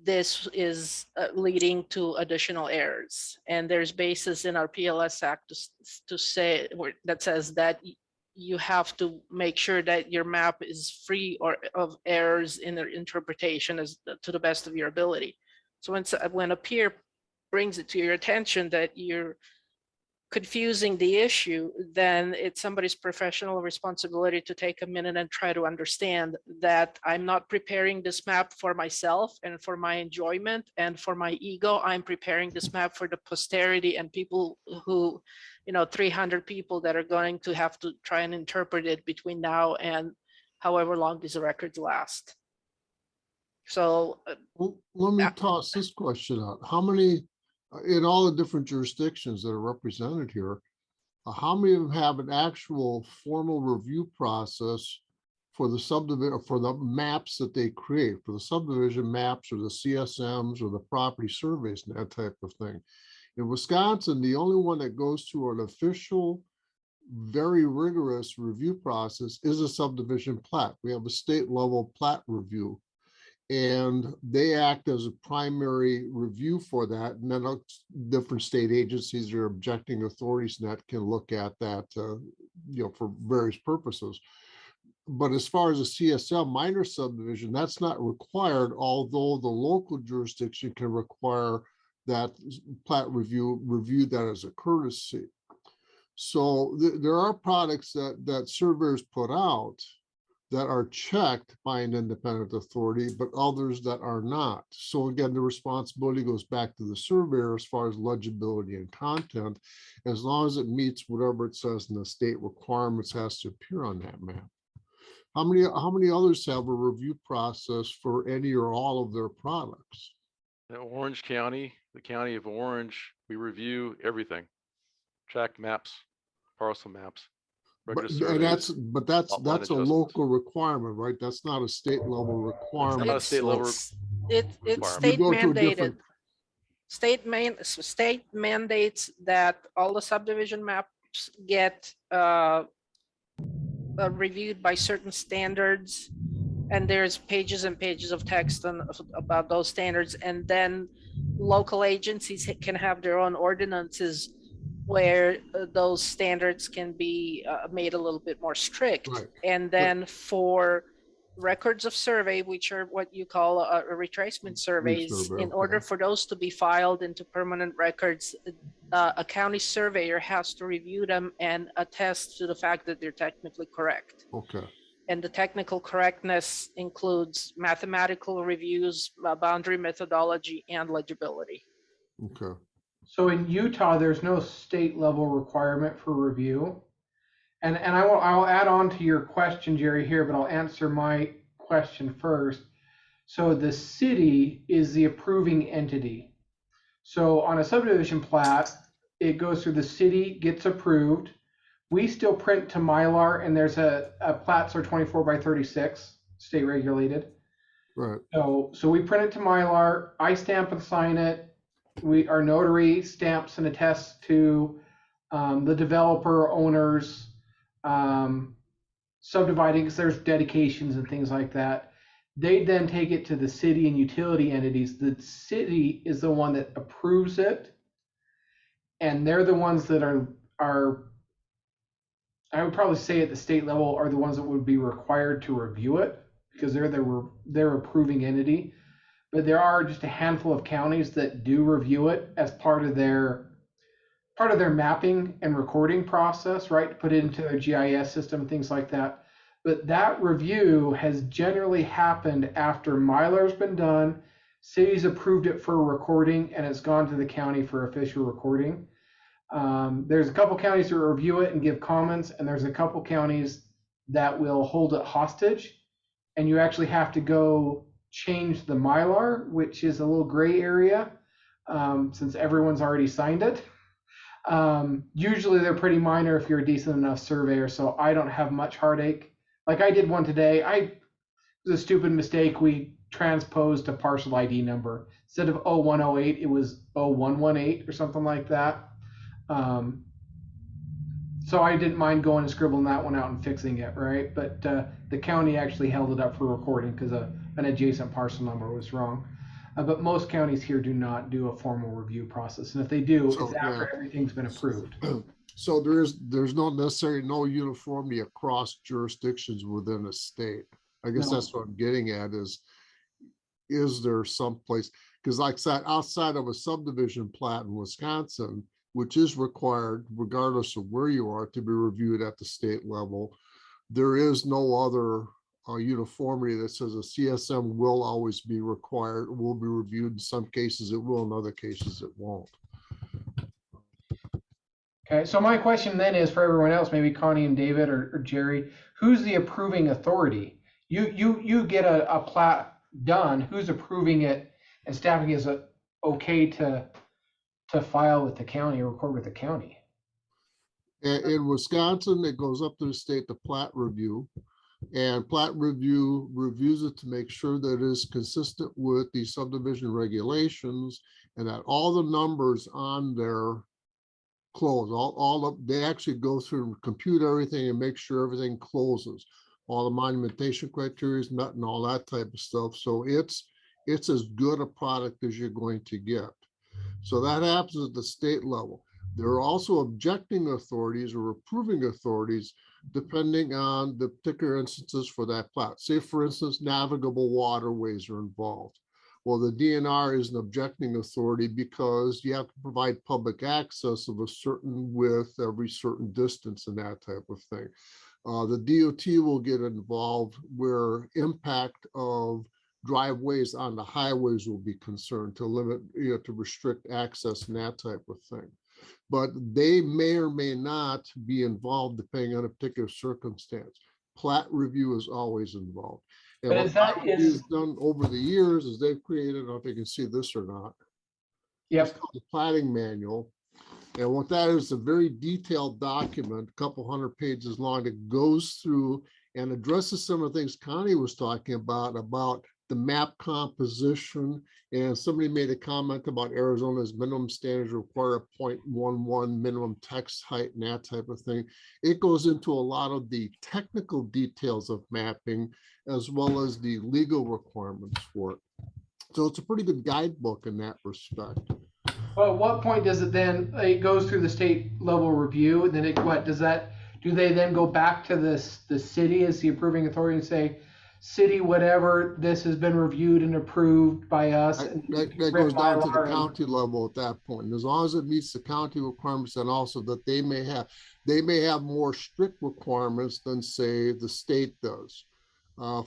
this is leading to additional errors. And there's basis in our PLS Act to say that says that you have to make sure that your map is free of errors in their interpretation to the best of your ability. So when a peer brings it to your attention that you're confusing the issue, then it's somebody's professional responsibility to take a minute and try to understand that I'm not preparing this map for myself and for my enjoyment and for my ego. I'm preparing this map for the posterity and people who, 300 people that are going to have to try and interpret it between now and however long these records last. So Well, let me toss this question out. How many, in all the different jurisdictions that are represented here, how many of them have an actual formal review process for the subdivision, for the maps that they create, for the subdivision maps or the CSMs or the property surveys and that type of thing? In Wisconsin, the only one that goes through an official, very rigorous review process is a subdivision plat. We have a state level plat review, and they act as a primary review for that. And then different state agencies or objecting authorities that can look at that, for various purposes. But as far as a CSM minor subdivision, that's not required, although the local jurisdiction can require that plat review that as a courtesy. So there are products that surveyors put out that are checked by an independent authority, but others that are not. So again, the responsibility goes back to the surveyor as far as legibility and content, as long as it meets whatever it says in the state requirements has to appear on that map. How many others have a review process for any or all of their products? In Orange County, the county of Orange, we review everything. Tract maps, parcel maps. But that's a local requirement, right? That's not a state level requirement. It's not a state level it's state mandated. State mandates that all the subdivision maps get reviewed by certain standards, and there's pages and pages of text about those standards, and then local agencies can have their own ordinances where those standards can be made a little bit more strict. Right. And then for records of survey, which are what you call a retracement surveys, Resurvey, in order okay. for those to be filed into permanent records, a county surveyor has to review them and attest to the fact that they're technically correct. Okay. And the technical correctness includes mathematical reviews, boundary methodology, and legibility. Okay. So in Utah, there's no state level requirement for review. And I'll add on to your question, Jerry, here, but I'll answer my question first. So the city is the approving entity. So on a subdivision plat, it goes through the city, gets approved. We still print to Mylar, and there's a plats are 24 by 36, state regulated. Right. So we print it to Mylar. I stamp and sign it. Our notary stamps and attests to the developer, owners, subdividing, because there's dedications and things like that. They then take it to the city and utility entities. The city is the one that approves it, and they're the ones that are I would probably say at the state level are the ones that would be required to review it, because they're their approving entity. But there are just a handful of counties that do review it as part of their mapping and recording process, right? To put it into their GIS system, things like that. But that review has generally happened after Mylar's been done, city's approved it for recording, and it's gone to the county for official recording. There's a couple counties that review it and give comments, and there's a couple counties that will hold it hostage, and you actually have to go change the Mylar, which is a little gray area, since everyone's already signed it. Usually they're pretty minor if you're a decent enough surveyor, so I don't have much heartache. Like I did one today. It was a stupid mistake. We transposed a parcel ID number. Instead of 0108, it was 0118 or something like that. So I didn't mind going and scribbling that one out and fixing it, right? But the county actually held it up for recording because an adjacent parcel number was wrong. But most counties here do not do a formal review process, and if they do, it's after everything's been approved. So there's not necessarily no uniformity across jurisdictions within a state. I guess that's what I'm getting at is there some place, because like I said, outside of a subdivision plat in Wisconsin, which is required regardless of where you are to be reviewed at the state level, there is no other uniformity that says a CSM will always be required, will be reviewed. In some cases it will, in other cases it won't. Okay, so my question then is for everyone else, maybe Connie and David or Jerry, who's the approving authority? You get a plat done, who's approving it and stamping is it okay to file with the county or record with the county? In Wisconsin, it goes up to the state to plat review, and plat review reviews it to make sure that it is consistent with the subdivision regulations and that all the numbers on their close. They actually go through and compute everything and make sure everything closes. All the monumentation criteria is met and all that type of stuff. So it's as good a product as you're going to get. So that happens at the state level. There are also objecting authorities or approving authorities depending on the particular instances for that plat. Say, for instance, navigable waterways are involved. Well, the DNR is an objecting authority because you have to provide public access of a certain width every certain distance and that type of thing. The DOT will get involved where impact of driveways on the highways will be concerned to limit, to restrict access and that type of thing. But they may or may not be involved depending on a particular circumstance. Plat review is always involved. And But what is that is done over the years is they've created, I don't know if you can see this or not. Yep. It's called the platting manual. And what that is, a very detailed document, a couple hundred pages long, that goes through and addresses some of the things Connie was talking about the map composition, and somebody made a comment about Arizona's minimum standards require a 0.11 minimum text height and that type of thing. It goes into a lot of the technical details of mapping as well as the legal requirements for it. So it's a pretty good guidebook in that respect. Well, at what point does it then, it goes through the state level review, and then it, what does that, do they then go back to the city as the approving authority and say, city, whatever, this has been reviewed and approved by us? That goes down to the county level at that point. As long as it meets the county requirements, and also that they may have more strict requirements than, say, the state does.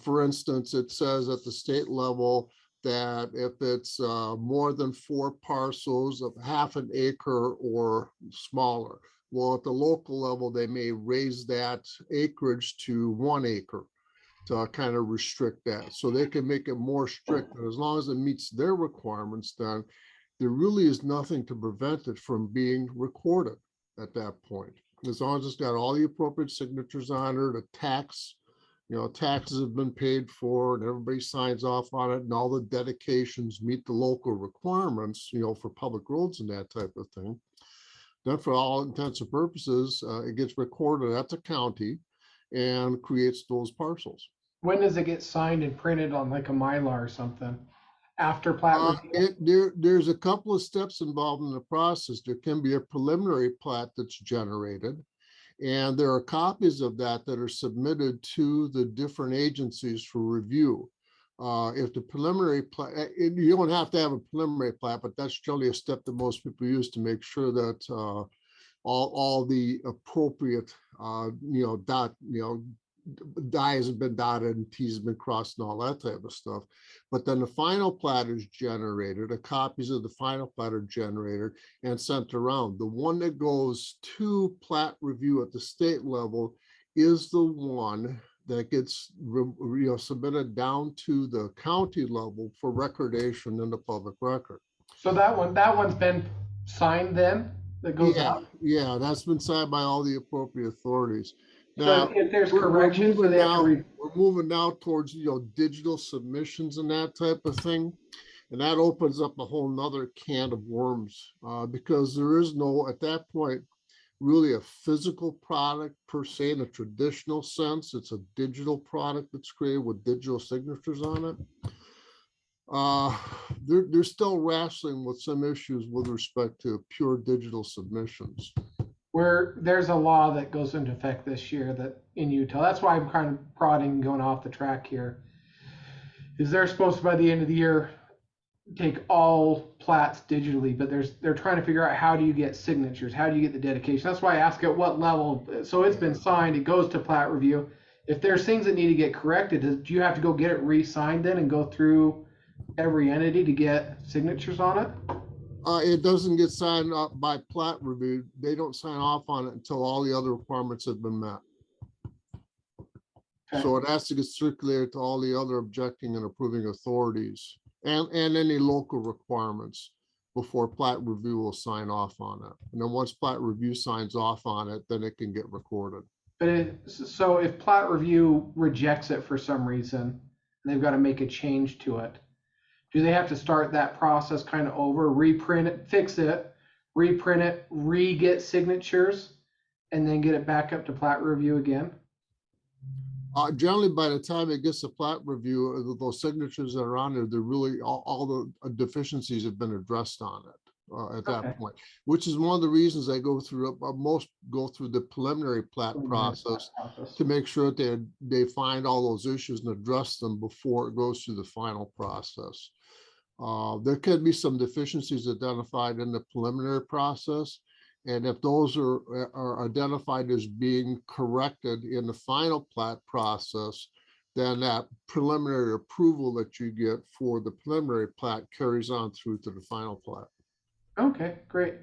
For instance, it says at the state level that if it's more than 4 parcels of half an acre or smaller, well, at the local level, they may raise that acreage to 1 acre to kind of restrict that. So they can make it more strict. And as long as it meets their requirements, then there really is nothing to prevent it from being recorded at that point. As long as it's got all the appropriate signatures on it, a tax, taxes have been paid for and everybody signs off on it, and all the dedications meet the local requirements, for public roads and that type of thing. Then for all intents and purposes, it gets recorded at the county and creates those parcels. When does it get signed and printed on like a Mylar or something? After plat review? There's a couple of steps involved in the process. There can be a preliminary plat that's generated, and there are copies of that are submitted to the different agencies for review. If the preliminary plat, you don't have to have a preliminary plat, but that's generally a step that most people use to make sure that all the appropriate, I's have been dotted and T's have been crossed and all that type of stuff. But then the final plat is generated, the copies of the final plat are generated and sent around. The one that goes to plat review at the state level is the one that gets submitted down to the county level for recordation in the public record. So that one's been signed then? That goes out? Yeah, that's been signed by all the appropriate authorities. Now, so if there's corrections, we're moving now towards digital submissions and that type of thing, and that opens up a whole nother can of worms because there is no, at that point, really a physical product per se in a traditional sense. It's a digital product that's created with digital signatures on it. They're still wrestling with some issues with respect to pure digital submissions. Where there's a law that goes into effect this year that in Utah, that's why I'm kind of prodding, going off the track here, is they're supposed to by the end of the year take all plats digitally, but they're trying to figure out how do you get signatures, how do you get the dedication. That's why I ask at what level. So it's been signed, it goes to plat review. If there's things that need to get corrected, do you have to go get it re-signed then and go through every entity to get signatures on it? It doesn't get signed up by plat review. They don't sign off on it until all the other requirements have been met. Okay. So it has to get circulated to all the other objecting and approving authorities and any local requirements before plat review will sign off on it. And then once plat review signs off on it, then it can get recorded. But so if plat review rejects it for some reason, and they've got to make a change to it, do they have to start that process kind of over, reprint it, fix it, reprint it, re-get signatures, and then get it back up to plat review again? Generally, by the time it gets to plat review, those signatures that are on there, they're really all the deficiencies have been addressed on it at that point, which is one of the reasons they go through, most go through the preliminary plat process to make sure that they find all those issues and address them before it goes through the final process. There could be some deficiencies identified in the preliminary process. And if those are identified as being corrected in the final plat process, then that preliminary approval that you get for the preliminary plat carries on through to the final plat. Okay, great.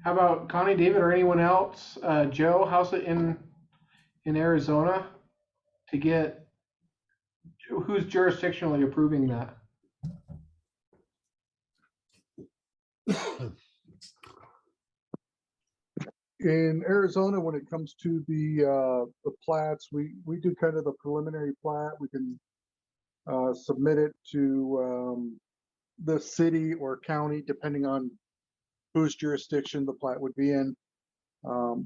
How about Connie, David, or anyone else? Joe, how's it in Arizona to get, who's jurisdictionally approving that? In Arizona, when it comes to the plats, we do kind of the preliminary plat. We can submit it to the city or county, depending on whose jurisdiction the plat would be in.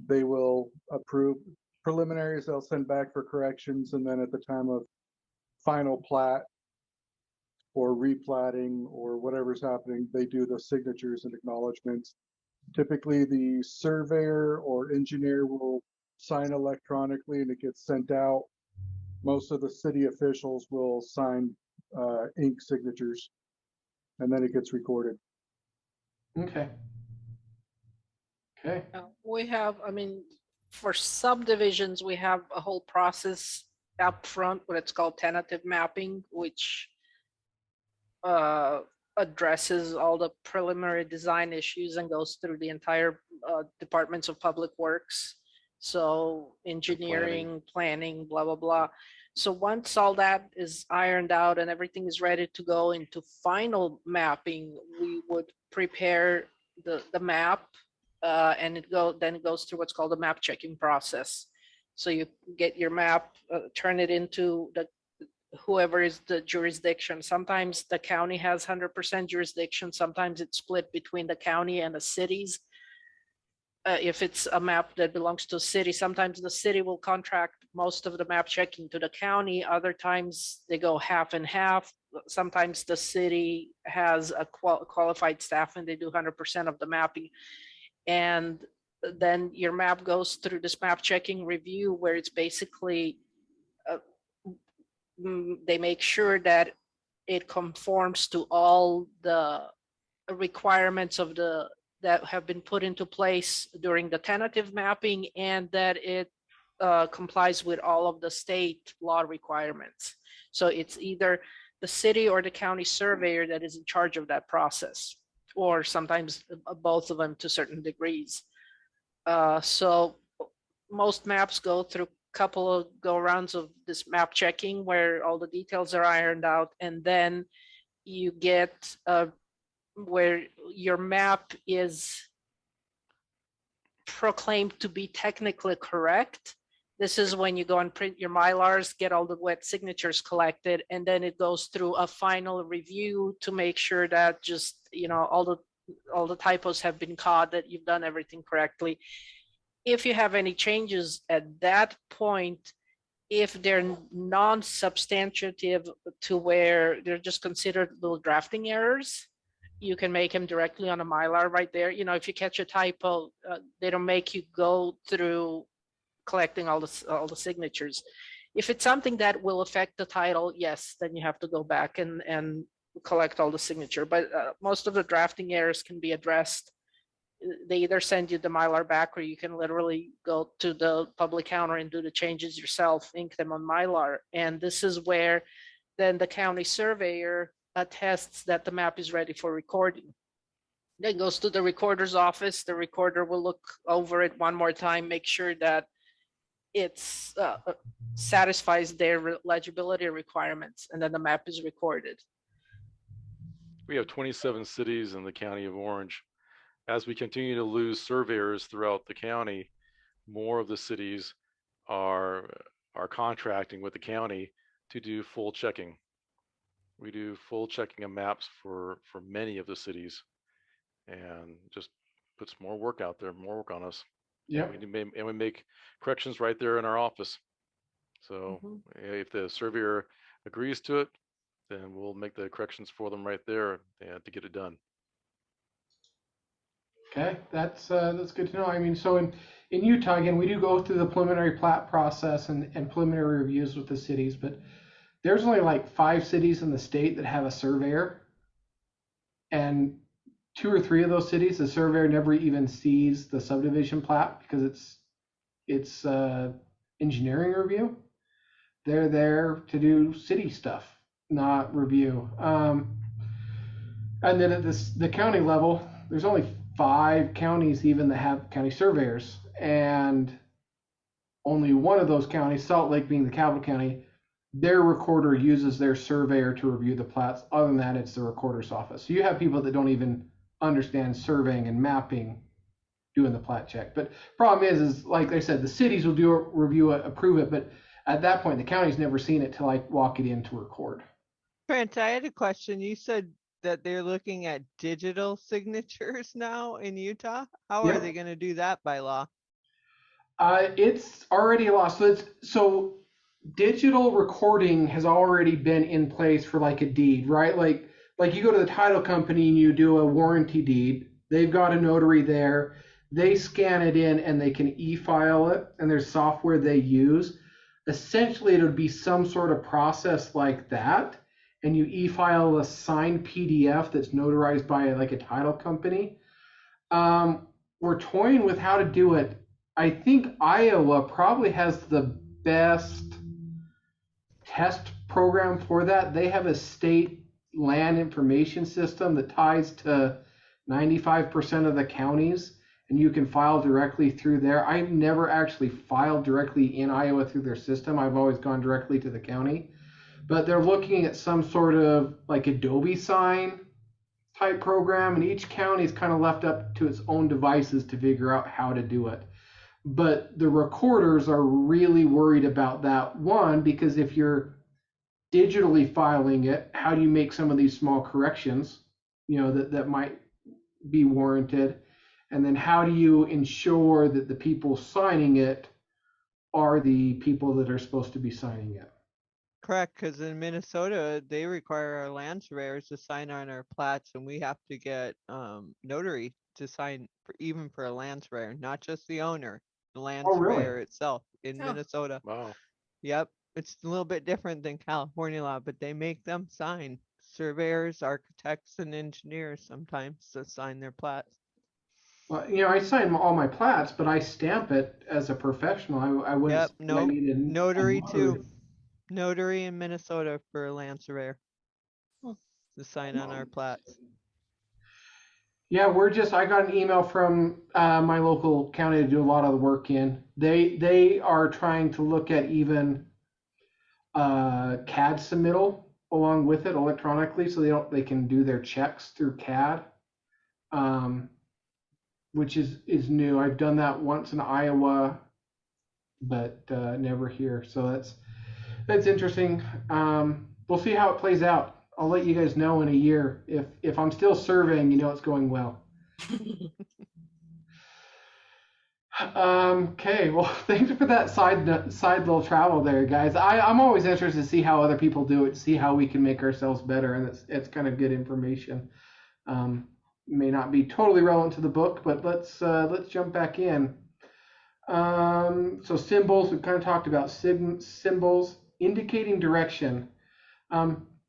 They will approve preliminaries, they'll send back for corrections, and then at the time of final plat or replatting or whatever's happening, they do the signatures and acknowledgements. Typically, the surveyor or engineer will sign electronically and it gets sent out. Most of the city officials will sign ink signatures, and then it gets recorded. Okay. Okay. We have, I mean, for subdivisions, we have a whole process up front, what it's called tentative mapping, which addresses all the preliminary design issues and goes through the entire departments of public works. So engineering, planning, blah, blah, blah. So once all that is ironed out and everything is ready to go into final mapping, we would prepare the map, and then it goes through what's called a map checking process. So you get your map, turn it into whoever is the jurisdiction. Sometimes the county has 100% jurisdiction. Sometimes it's split between the county and the cities. If it's a map that belongs to a city, sometimes the city will contract most of the map checking to the county. Other times they go half and half. Sometimes the city has a qualified staff and they do 100% of the mapping. And then your map goes through this map checking review where it's basically, they make sure that it conforms to all the requirements of that have been put into place during the tentative mapping, and that it complies with all of the state law requirements. So it's either the city or the county surveyor that is in charge of that process, or sometimes both of them to certain degrees. So most maps go through a couple of go-rounds of this map checking where all the details are ironed out, and then you get where your map is proclaimed to be technically correct. This is when you go and print your Mylars, get all the wet signatures collected, and then it goes through a final review to make sure that just, you know, all the typos have been caught, that you've done everything correctly. If you have any changes at that point, if they're non-substantive to where they're just considered little drafting errors, you can make them directly on a Mylar right there. You know, if you catch a typo, they don't make you go through collecting all the signatures. If it's something that will affect the title, yes, then you have to go back and collect all the signature. But most of the drafting errors can be addressed. They either send you the Mylar back, or you can literally go to the public counter and do the changes yourself, ink them on Mylar. And this is where then the county surveyor attests that the map is ready for recording. Then goes to the recorder's office. The recorder will look over it one more time, make sure that it's satisfies their legibility requirements, and then the map is recorded. We have 27 cities in the county of Orange. As we continue to lose surveyors throughout the county, more of the cities are contracting with the county to do full checking. We do full checking of maps for many of the cities, and just puts more work out there, more work on us. Yeah. And we make corrections right there in our office. So if the surveyor agrees to it, then we'll make the corrections for them right there to get it done. Okay, that's good to know. I mean, so in Utah, again, we do go through the preliminary plat process and preliminary reviews with the cities, but there's only like 5 cities in the state that have a surveyor, and 2 or 3 of those cities, the surveyor never even sees the subdivision plat because it's engineering review. They're there to do city stuff, not review. And then at the county level, there's only 5 counties even that have county surveyors, and only one of those counties, Salt Lake being the capital county, their recorder uses their surveyor to review the plats. Other than that, it's the recorder's office. So you have people that don't even understand surveying and mapping doing the plat check. But problem is like I said, the cities will do a review it, approve it, but at that point, the county's never seen it to like walk it in to record. Trent, I had a question. You said that they're looking at digital signatures now in Utah. How are Yep. they going to do that by law? It's already a law. So digital recording has already been in place for like a deed, right? Like you go to the title company and you do a warranty deed. They've got a notary there. They scan it in and they can e-file it, and there's software they use. Essentially, it would be some sort of process like that, and you e-file a signed PDF that's notarized by like a title company. We're toying with how to do it. I think Iowa probably has the best test program for that. They have a state land information system that ties to 95% of the counties, and you can file directly through there. I've never actually filed directly in Iowa through their system. I've always gone directly to the county. But they're looking at some sort of like Adobe Sign type program, and each county is kind of left up to its own devices to figure out how to do it. But the recorders are really worried about that. One, because if you're digitally filing it, how do you make some of these small corrections, that might be warranted? And then how do you ensure that the people signing it are the people that are supposed to be signing it? Correct, because in Minnesota, they require our land surveyors to sign on our plats, and we have to get notary to sign even for a land surveyor, not just the owner, the land Oh, really? surveyor itself in Oh. Minnesota. Wow. Yep, it's a little bit different than California law, but they make them sign. Surveyors, architects, and engineers sometimes to sign their plats. Well, I sign all my plats, but I stamp it as a professional. I wouldn't. Yep, I no, need a notary too. notary. Notary in Minnesota for a land surveyor Hmm. to sign on our plats. Yeah, I got an email from my local county to do a lot of the work in. They are trying to look at even CAD submittal along with it electronically, so they can do their checks through CAD, which is new. I've done that once in Iowa, but never here. So that's interesting. We'll see how it plays out. I'll let you guys know in a year if I'm still surveying. It's going well. Okay, well, thanks for that side little travel there, guys. I'm always interested to see how other people do it, see how we can make ourselves better, and it's kind of good information. May not be totally relevant to the book, but let's jump back in. So symbols, we've kind of talked about symbols indicating direction.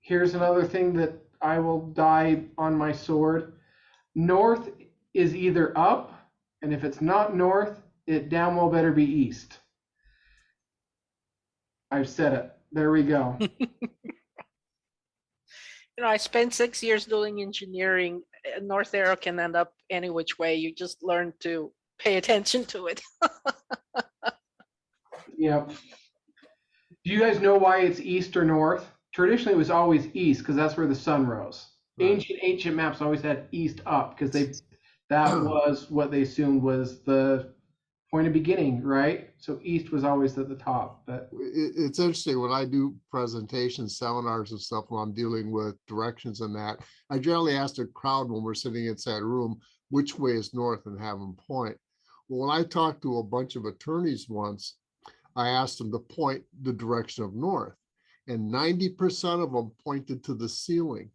Here's another thing that I will die on my sword. North is either up, and if it's not north, it damn well better be east. I've said it. There we go. I spent 6 years doing engineering. North arrow can end up any which way. You just learn to pay attention to it. Yep. Do you guys know why it's east or north? Traditionally, it was always east because that's where the sun rose. Right. Ancient maps always had east up because that was what they assumed was the point of beginning, right? So east was always at the top. But It's interesting when I do presentations, seminars and stuff, when I'm dealing with directions and that, I generally ask the crowd when we're sitting inside a room, which way is north, and have them point. Well, when I talked to a bunch of attorneys once, I asked them to point the direction of north, and 90% of them pointed to the ceiling.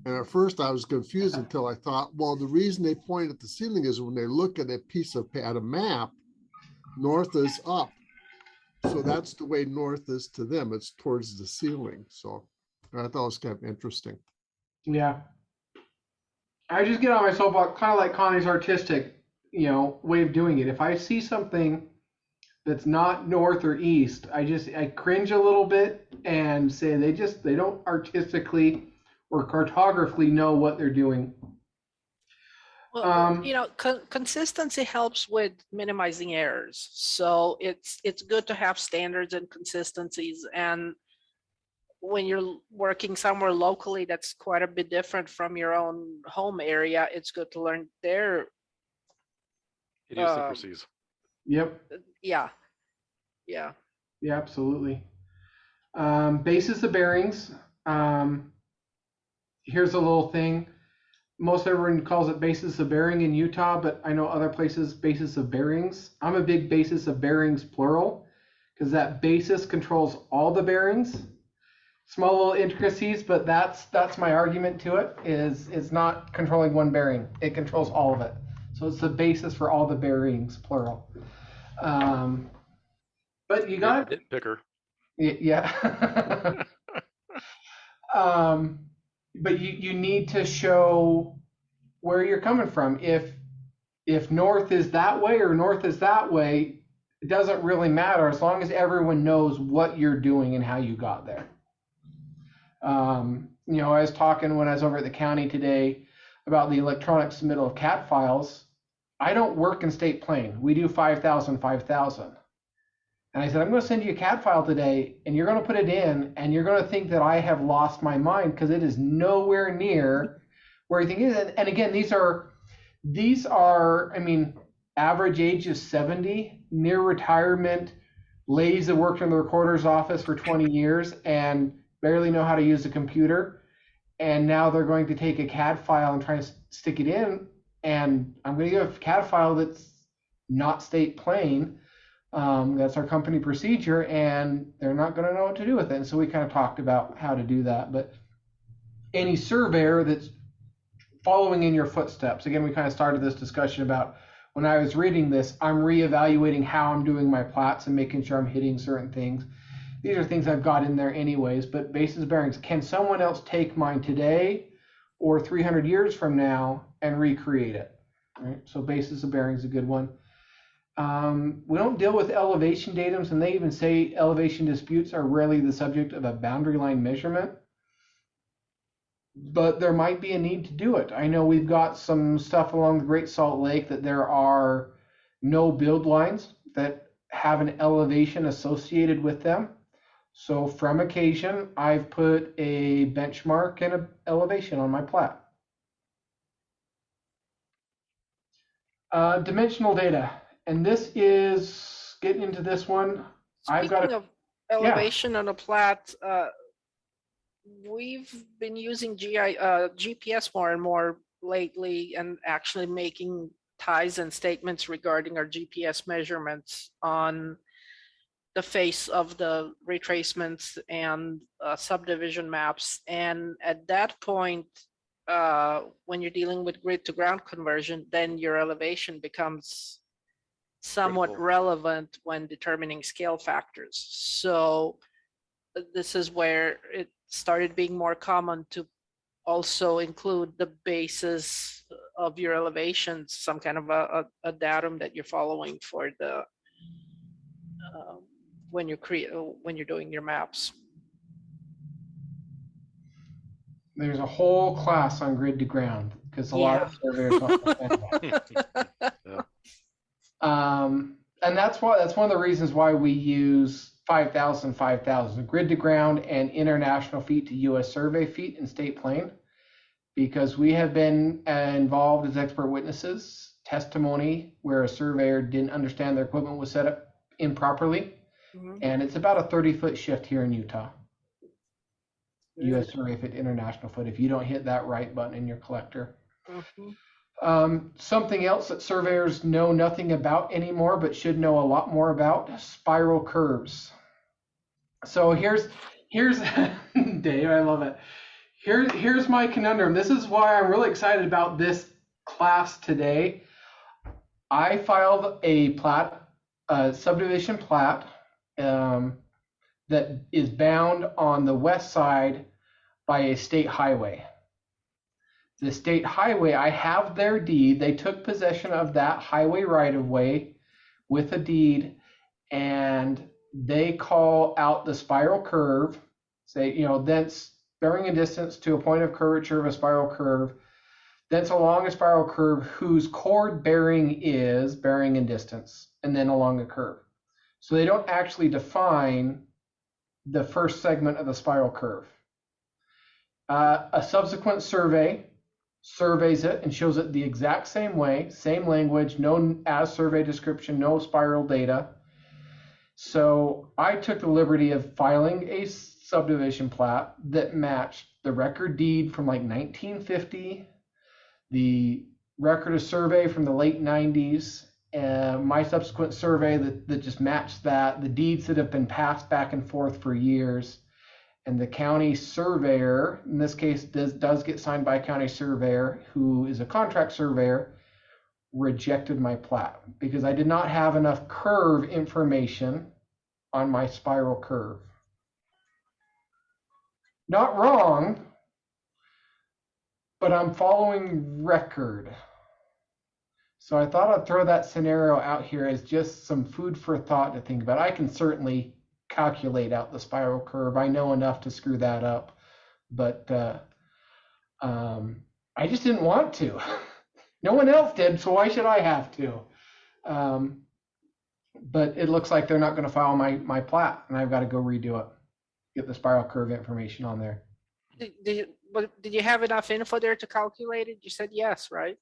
And at first I was confused until I thought, well, the reason they point at the ceiling is when they look at a map, north is up. So that's the way north is to them. It's towards the ceiling. So I thought it was kind of interesting. yeah, I just get on my soapbox, kind of like Connie's artistic, way of doing it. If I see something that's not north or east, I cringe a little bit and say they don't artistically or cartographically know what they're doing. Well, consistency helps with minimizing errors. So it's good to have standards and consistencies. And when you're working somewhere locally that's quite a bit different from your own home area, it's good to learn their Idiosyncrasies. Yep. yeah. Yeah, absolutely. Basis of bearings. Here's a little thing. Most everyone calls it basis of bearing in Utah, but I know other places basis of bearings. I'm a big basis of bearings plural because that basis controls all the bearings. Small little intricacies, but that's my argument to it. Is it's not controlling one bearing; it controls all of it. So it's the basis for all the bearings, plural. But you got nitpicker. Yeah. But you need to show where you're coming from. If north is that way or north is that way, it doesn't really matter as long as everyone knows what you're doing and how you got there. I was talking when I was over at the county today about the electronic submittal of CAT files. I don't work in state plane. We do 5,000, 5,000. And I said, I'm going to send you a CAT file today, and you're going to put it in, and you're going to think that I have lost my mind because it is nowhere near where you think it is. And again, these are, I mean, average age is 70, near retirement, ladies that worked in the recorder's office for 20 years and barely know how to use a computer. And now they're going to take a CAD file and try to stick it in. And I'm going to give a CAD file that's not state plane. That's our company procedure, and they're not going to know what to do with it. And so we kind of talked about how to do that. But any surveyor that's following in your footsteps, again, we kind of started this discussion about when I was reading this, I'm reevaluating how I'm doing my plats and making sure I'm hitting certain things. These are things I've got in there anyways, but basis bearings, can someone else take mine today or 300 years from now and recreate it? Right? So basis of bearings is a good one. We don't deal with elevation datums, and they even say elevation disputes are rarely the subject of a boundary line measurement. But there might be a need to do it. I know we've got some stuff along the Great Salt Lake that there are no build lines that have an elevation associated with them. So from occasion, I've put a benchmark and an elevation on my plat. Dimensional data. And this is getting into this one. Speaking of elevation on a plat, we've been using GPS more and more lately, and actually making ties and statements regarding our GPS measurements on the face of the retracements and subdivision maps. And at that point, when you're dealing with grid to ground conversion, then your elevation becomes somewhat critical, relevant when determining scale factors. So this is where it started being more common to also include the basis of your elevations, some kind of a datum that you're following for the when you're doing your maps. There's a whole class on grid to ground because a lot of surveyors don't understand that. And that's one of the reasons why we use 5,000, 5,000 grid to ground and international feet to U.S. survey feet in state plane, because we have been involved as expert witnesses, testimony where a surveyor didn't understand their equipment was set up improperly. Mm-hmm. And it's about a 30-foot shift here in Utah. U.S. survey foot, international foot, if you don't hit that right button in your collector. Mm-hmm. Something else that surveyors know nothing about anymore, but should know a lot more about: spiral curves. So here's Dave, I love it. Here's my conundrum. This is why I'm really excited about this class today. I filed a plat, subdivision plat, that is bound on the west side by a state highway. The state highway, I have their deed. They took possession of that highway right-of-way with a deed, and they call out the spiral curve, say, thence bearing a distance to a point of curvature of a spiral curve, thence along a spiral curve whose chord bearing is bearing and distance, and then along a curve. So they don't actually define the first segment of the spiral curve. A subsequent survey surveys it and shows it the exact same way, same language, no as survey description, no spiral data. So I took the liberty of filing a subdivision plat that matched the record deed from like 1950, the record of survey from the late 90s, and my subsequent survey that just matched that, the deeds that have been passed back and forth for years, and the county surveyor, in this case does get signed by a county surveyor who is a contract surveyor, rejected my plat because I did not have enough curve information on my spiral curve. Not wrong, but I'm following record. So I thought I'd throw that scenario out here as just some food for thought to think about. I can certainly calculate out the spiral curve. I know enough to screw that up, but I just didn't want to. No one else did, so why should I have to? But it looks like they're not going to file my plat, and I've got to go redo it, get the spiral curve information on there. Did you have enough info there to calculate it? You said yes, right?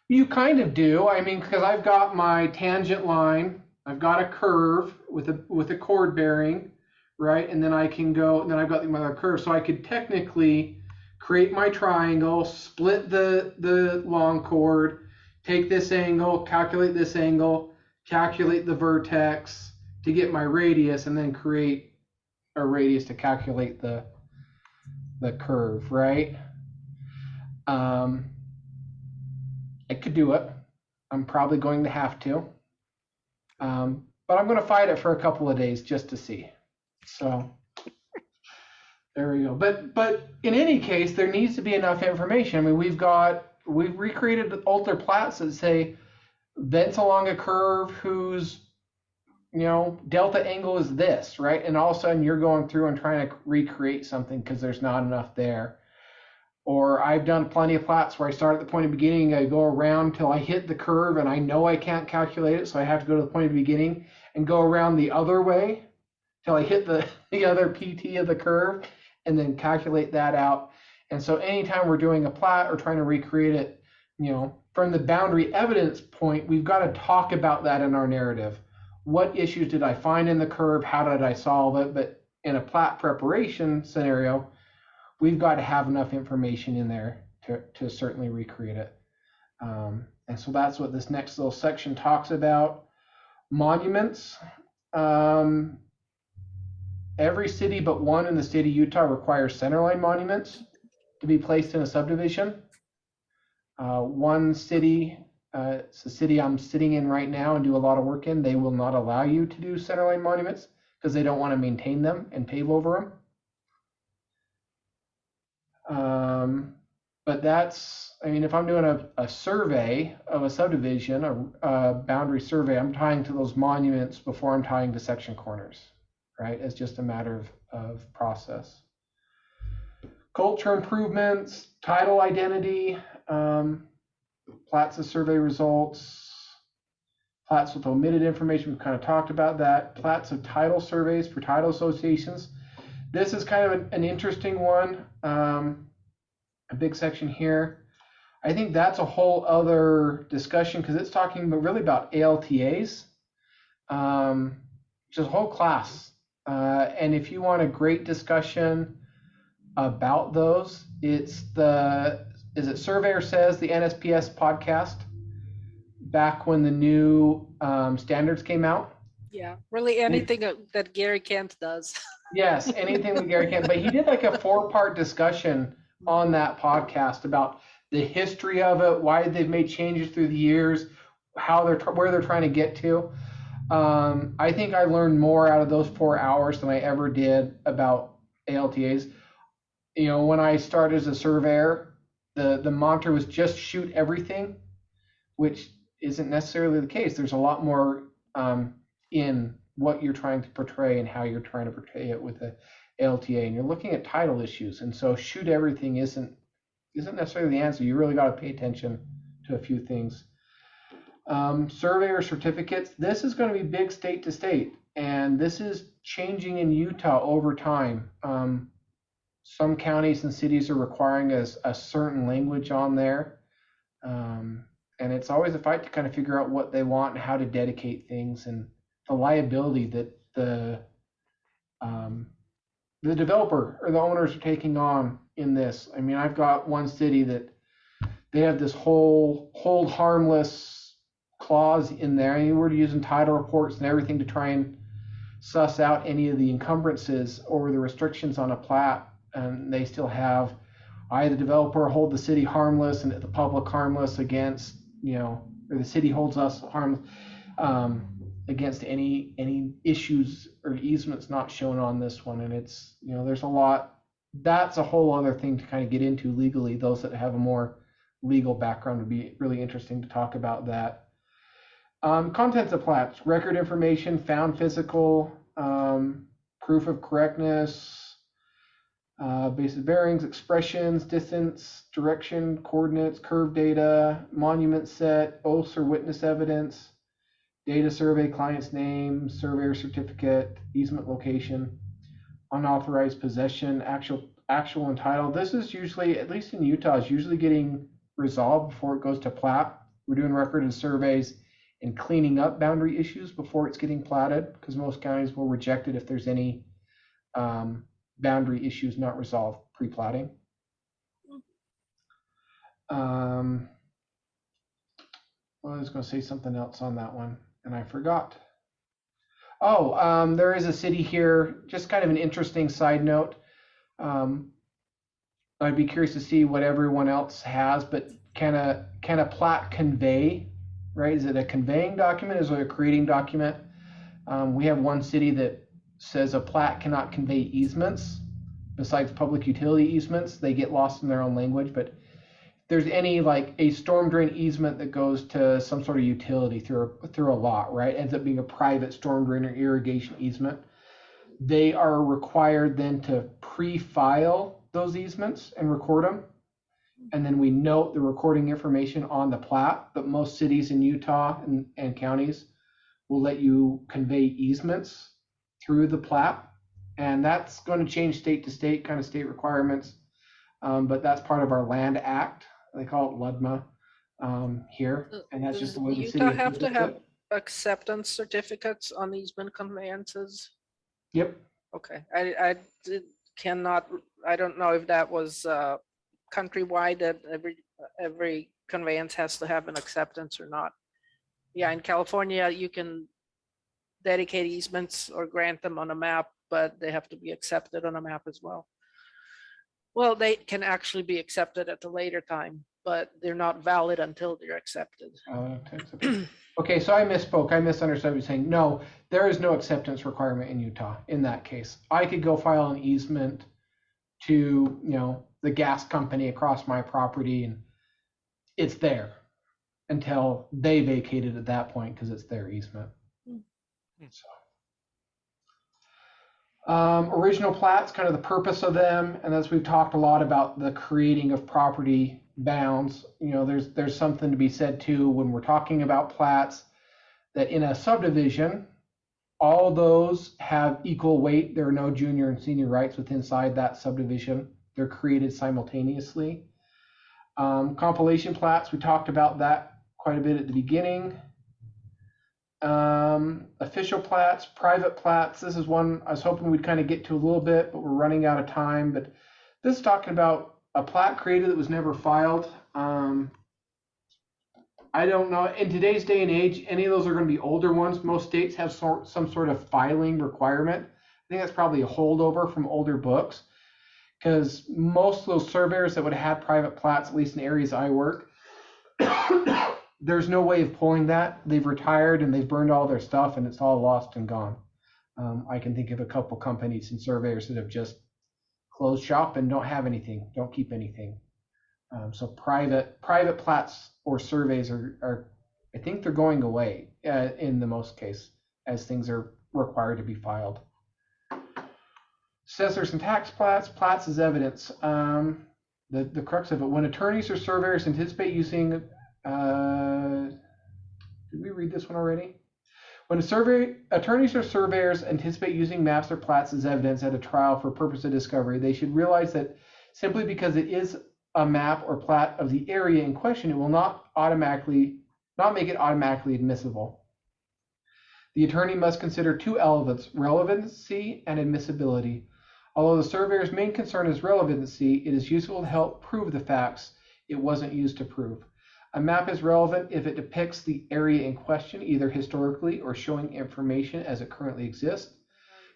You kind of do. I mean, because I've got my tangent line, I've got a curve with a chord bearing, right? And then I can go, and then I've got the other curve. So I could technically create my triangle, split the long chord, take this angle, calculate this angle, calculate the vertex to get my radius, and then create a radius to calculate the curve, right? I could do it. I'm probably going to have to. But I'm going to fight it for a couple of days just to see. So there we go. But in any case, there needs to be enough information. I mean, we've recreated older plats that say vents along a curve whose delta angle is this, right? And all of a sudden you're going through and trying to recreate something because there's not enough there. Or I've done plenty of plats where I start at the point of beginning, I go around till I hit the curve and I know I can't calculate it, so I have to go to the point of beginning and go around the other way till I hit the other PT of the curve and then calculate that out. And so anytime we're doing a plat or trying to recreate it, from the boundary evidence point, we've got to talk about that in our narrative. What issues did I find in the curve? How did I solve it? But in a plat preparation scenario, we've got to have enough information in there to certainly recreate it. And so that's what this next little section talks about. Monuments. Every city but one in the state of Utah requires centerline monuments to be placed in a subdivision. One city, it's the city I'm sitting in right now and do a lot of work in, they will not allow you to do centerline monuments because they don't want to maintain them and pave over them. But that's, I mean, if I'm doing a survey of a subdivision, a boundary survey, I'm tying to those monuments before I'm tying to section corners, right? It's just a matter of process. Culture improvements, title identity, plats of survey results, plats with omitted information, we've kind of talked about that, plats of title surveys for title associations. This is kind of an interesting one, a big section here. I think that's a whole other discussion because it's talking really about ALTAs, which is a whole class. And if you want a great discussion about those, it's Is It Surveyor Says, the NSPS podcast, back when the new standards came out. Yeah, really anything that Gary Kent does. Yes, anything that Gary Kent, but he did like a 4-part discussion on that podcast about the history of it, why they've made changes through the years, where they're trying to get to. I think I learned more out of those 4 hours than I ever did about ALTAs. When I started as a surveyor, the mantra was just shoot everything, which isn't necessarily the case. There's a lot more in what you're trying to portray and how you're trying to portray it with the ALTA, and you're looking at title issues. And so shoot everything isn't necessarily the answer. You really got to pay attention to a few things. Surveyor certificates. This is going to be big state to state, and this is changing in Utah over time. Some counties and cities are requiring a certain language on there. And it's always a fight to kind of figure out what they want and how to dedicate things and the liability that the the developer or the owners are taking on in this. I mean, I've got one city that they have this whole hold harmless clause in there. I mean, we're using title reports and everything to try and suss out any of the encumbrances or the restrictions on a plat, and they still have I, the developer, hold the city harmless and the public harmless against, or the city holds us harmless against any issues or easements not shown on this one. And it's, there's a lot. That's a whole other thing to kind of get into legally. Those that have a more legal background would be really interesting to talk about that. Contents of plats: record information, found physical, proof of correctness, basic bearings, expressions, distance, direction, coordinates, curve data, monument set, oaths or witness evidence, data survey, client's name, surveyor certificate, easement location, unauthorized possession, actual and title. This is usually, at least in Utah, is usually getting resolved before it goes to plat. We're doing record and surveys and cleaning up boundary issues before it's getting platted, because most counties will reject it if there's any boundary issues not resolved pre-platting. I was going to say something else on that one, and I forgot. There is a city here, just kind of an interesting side note. I'd be curious to see what everyone else has, but can a plat convey, right? Is it a conveying document? Is it a creating document? We have one city that says a plat cannot convey easements besides public utility easements. They get lost in their own language, but if there's any like a storm drain easement that goes to some sort of utility through a lot, right? Ends up being a private storm drain or irrigation easement. They are required then to pre-file those easements and record them. And then we note the recording information on the plat, but most cities in Utah and counties will let you convey easements through the plat, and that's going to change state to state, kind of state requirements, but that's part of our Land Act. They call it LUDMA here, and that's just the way the city Utah have to have it. acceptance certificates on easement conveyances? Yep. Okay, I don't know if that was countrywide, that every conveyance has to have an acceptance or not. Yeah, in California, you can dedicate easements or grant them on a map, but they have to be accepted on a map as well. Well, they can actually be accepted at a later time, but they're not valid until they're accepted. Okay, so I misspoke. I misunderstood what you're saying. No, there is no acceptance requirement in Utah in that case. I could go file an easement to, the gas company across my property, and it's there until they vacate it at that point because it's their easement. So, original plats, kind of the purpose of them, and as we've talked a lot about the creating of property bounds, there's something to be said too when we're talking about plats, that in a subdivision, all those have equal weight. There are no junior and senior rights inside that subdivision. They're created simultaneously. Compilation plats, we talked about that quite a bit at the beginning. Official plats, private plats. This is one I was hoping we'd kind of get to a little bit, but we're running out of time. But this is talking about a plat created that was never filed. I don't know. In today's day and age, any of those are going to be older ones. Most states have some sort of filing requirement. I think that's probably a holdover from older books, because most of those surveyors that would have had private plats, at least in areas I work, there's no way of pulling that. They've retired and they've burned all their stuff and it's all lost and gone. I can think of a couple companies and surveyors that have just closed shop and don't have anything, don't keep anything. So private plats or surveys are I think they're going away in the most case, as things are required to be filed. Assessors and tax plats as evidence. The crux of it, when attorneys or surveyors anticipate using, did we read this one already? When attorneys or surveyors anticipate using maps or plats as evidence at a trial for purpose of discovery, they should realize that simply because it is a map or plat of the area in question, it will not make it automatically admissible. The attorney must consider two elements: relevancy and admissibility. Although the surveyor's main concern is relevancy, it is useful to help prove the facts it wasn't used to prove. A map is relevant if it depicts the area in question, either historically or showing information as it currently exists.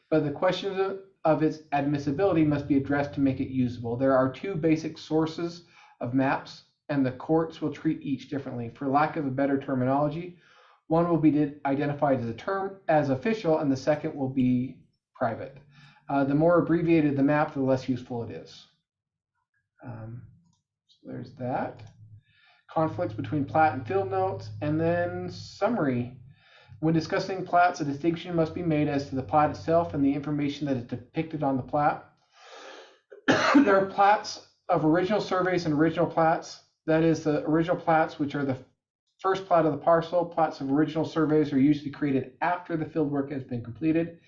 But the question of its admissibility must be addressed to make it usable. There are two basic sources of maps, and the courts will treat each differently. For lack of a better terminology, one will be identified as a term as official, and the second will be private. The more abbreviated the map, the less useful it is. So there's that. Conflicts between plat and field notes, and then summary. When discussing plats, a distinction must be made as to the plat itself and the information that is depicted on the plat. There are plats of original surveys and original plats. That is, the original plats, which are the first plat of the parcel. Plats of original surveys are usually created after the field work has been completed,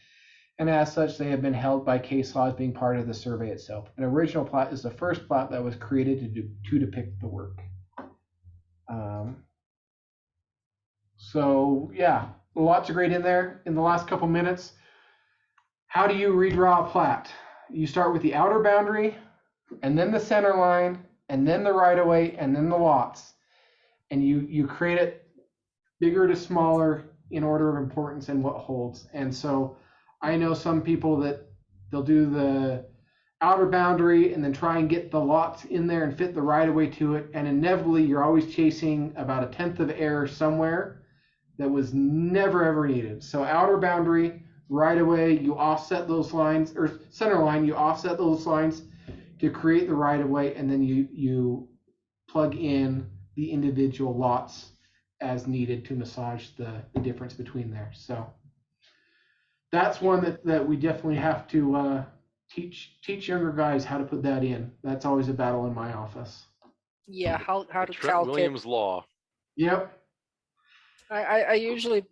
and as such, they have been held by case law as being part of the survey itself. An original plat is the first plat that was created to depict the work. So yeah, lots of great in there. In the last couple minutes, how do you redraw a plat? You start with the outer boundary, and then the center line, and then the right of way, and then the lots, and you create it bigger to smaller in order of importance and what holds. And so I know some people that they'll do the outer boundary and then try and get the lots in there and fit the right of way to it, and inevitably you're always chasing about a tenth of error somewhere that was never ever needed. So outer boundary, right of way, you offset those lines, or center line, you offset those lines to create the right of way, and then you plug in the individual lots as needed to massage the difference between there. So that's one that we definitely have to teach younger guys how to put that in. That's always a battle in my office. Yeah, how to Trent calculate. Williams law. Yep. I usually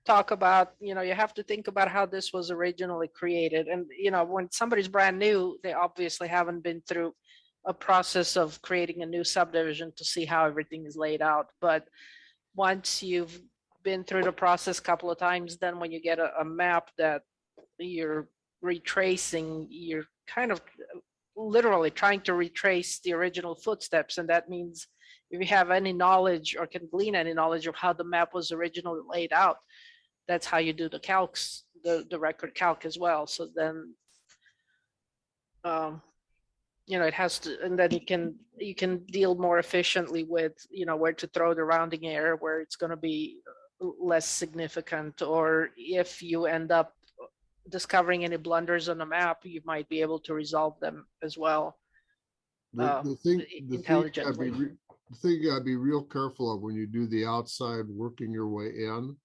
talk about, you have to think about how this was originally created. And, when somebody's brand new, they obviously haven't been through a process of creating a new subdivision to see how everything is laid out. But once you've been through the process a couple of times, then when you get a map that you're retracing, you're kind of literally trying to retrace the original footsteps. And that means if you have any knowledge or can glean any knowledge of how the map was originally laid out, that's how you do the calcs, the record calc as well. So then, it has to, and then you can deal more efficiently with, where to throw the rounding error, where it's going to be less significant, or if you end up discovering any blunders on the map, you might be able to resolve them as well. The thing Intelligently. the thing you gotta be real careful of when you do the outside working your way in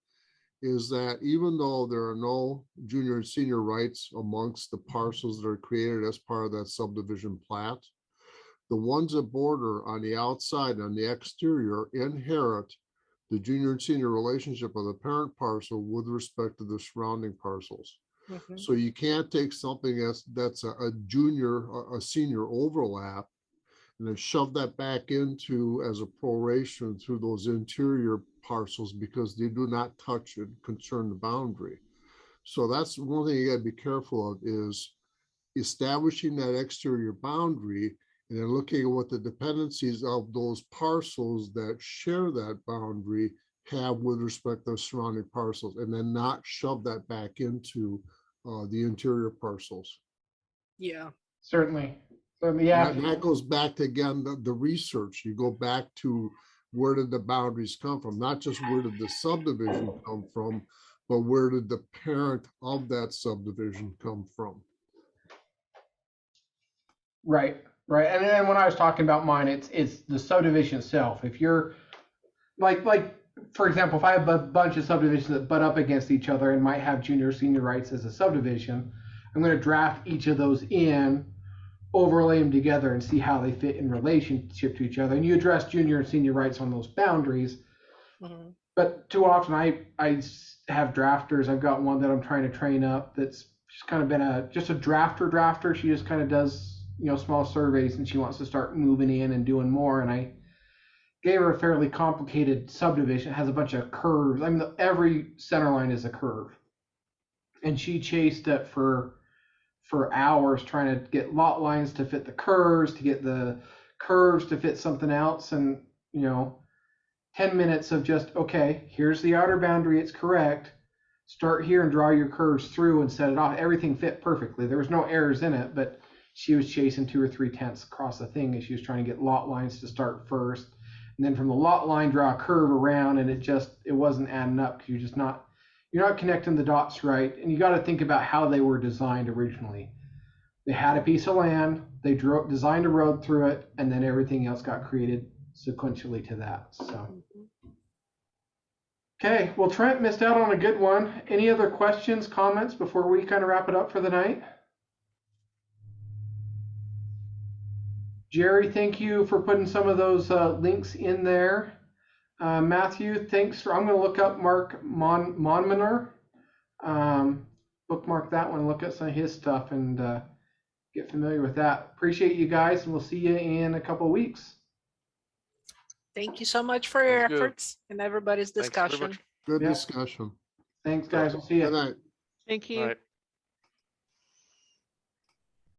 is that even though there are no junior and senior rights amongst the parcels that are created as part of that subdivision plat, the ones that border on the outside and on the exterior inherit the junior and senior relationship of the parent parcel with respect to the surrounding parcels. Mhm. So you can't take something that's a junior, a senior overlap, and then shove that back into as a proration through those interior parcels because they do not touch and concern the boundary. So that's one thing you got to be careful of, is establishing that exterior boundary and then looking at what the dependencies of those parcels that share that boundary have with respect to the surrounding parcels, and then not shove that back into the interior parcels. Yeah. Certainly. Yeah. And that goes back to, again, the research. You go back to where did the boundaries come from? Not just where did the subdivision come from, but where did the parent of that subdivision come from? Right. And then when I was talking about mine, it's the subdivision itself. If you're like for example, if I have a bunch of subdivisions that butt up against each other and might have junior senior rights as a subdivision, I'm going to draft each of those in, overlay them together, and see how they fit in relationship to each other. And you address junior and senior rights on those boundaries. Mm-hmm. But too often I have drafters. I've got one that I'm trying to train up that's just kind of been just a drafter. She just kind of does small surveys, and she wants to start moving in and doing more. And I gave her a fairly complicated subdivision. It has a bunch of curves. I mean, every center line is a curve. And she chased it for for hours trying to get lot lines to fit the curves, to get the curves to fit something else. And, 10 minutes of just, okay, here's the outer boundary, it's correct. Start here and draw your curves through and set it off. Everything fit perfectly. There was no errors in it, but she was chasing 2 or 3 tenths across the thing and she was trying to get lot lines to start first. And then from the lot line, draw a curve around, and it wasn't adding up because you're not connecting the dots right. And you got to think about how they were designed originally. They had a piece of land, they designed a road through it, and then everything else got created sequentially to that. So, okay, well, Trent missed out on a good one. Any other questions, comments before we kind of wrap it up for the night? Jerry, thank you for putting some of those links in there. Matthew, thanks for, I'm going to look up Mark Monminer. Bookmark that one, look at some of his stuff and get familiar with that. Appreciate you guys, and we'll see you in a couple of weeks. Thank you so much for your Sounds good. efforts and everybody's Thanks very discussion. much. Good Yeah. discussion. Thanks, guys. We'll see you. Good night. Thank you. All right.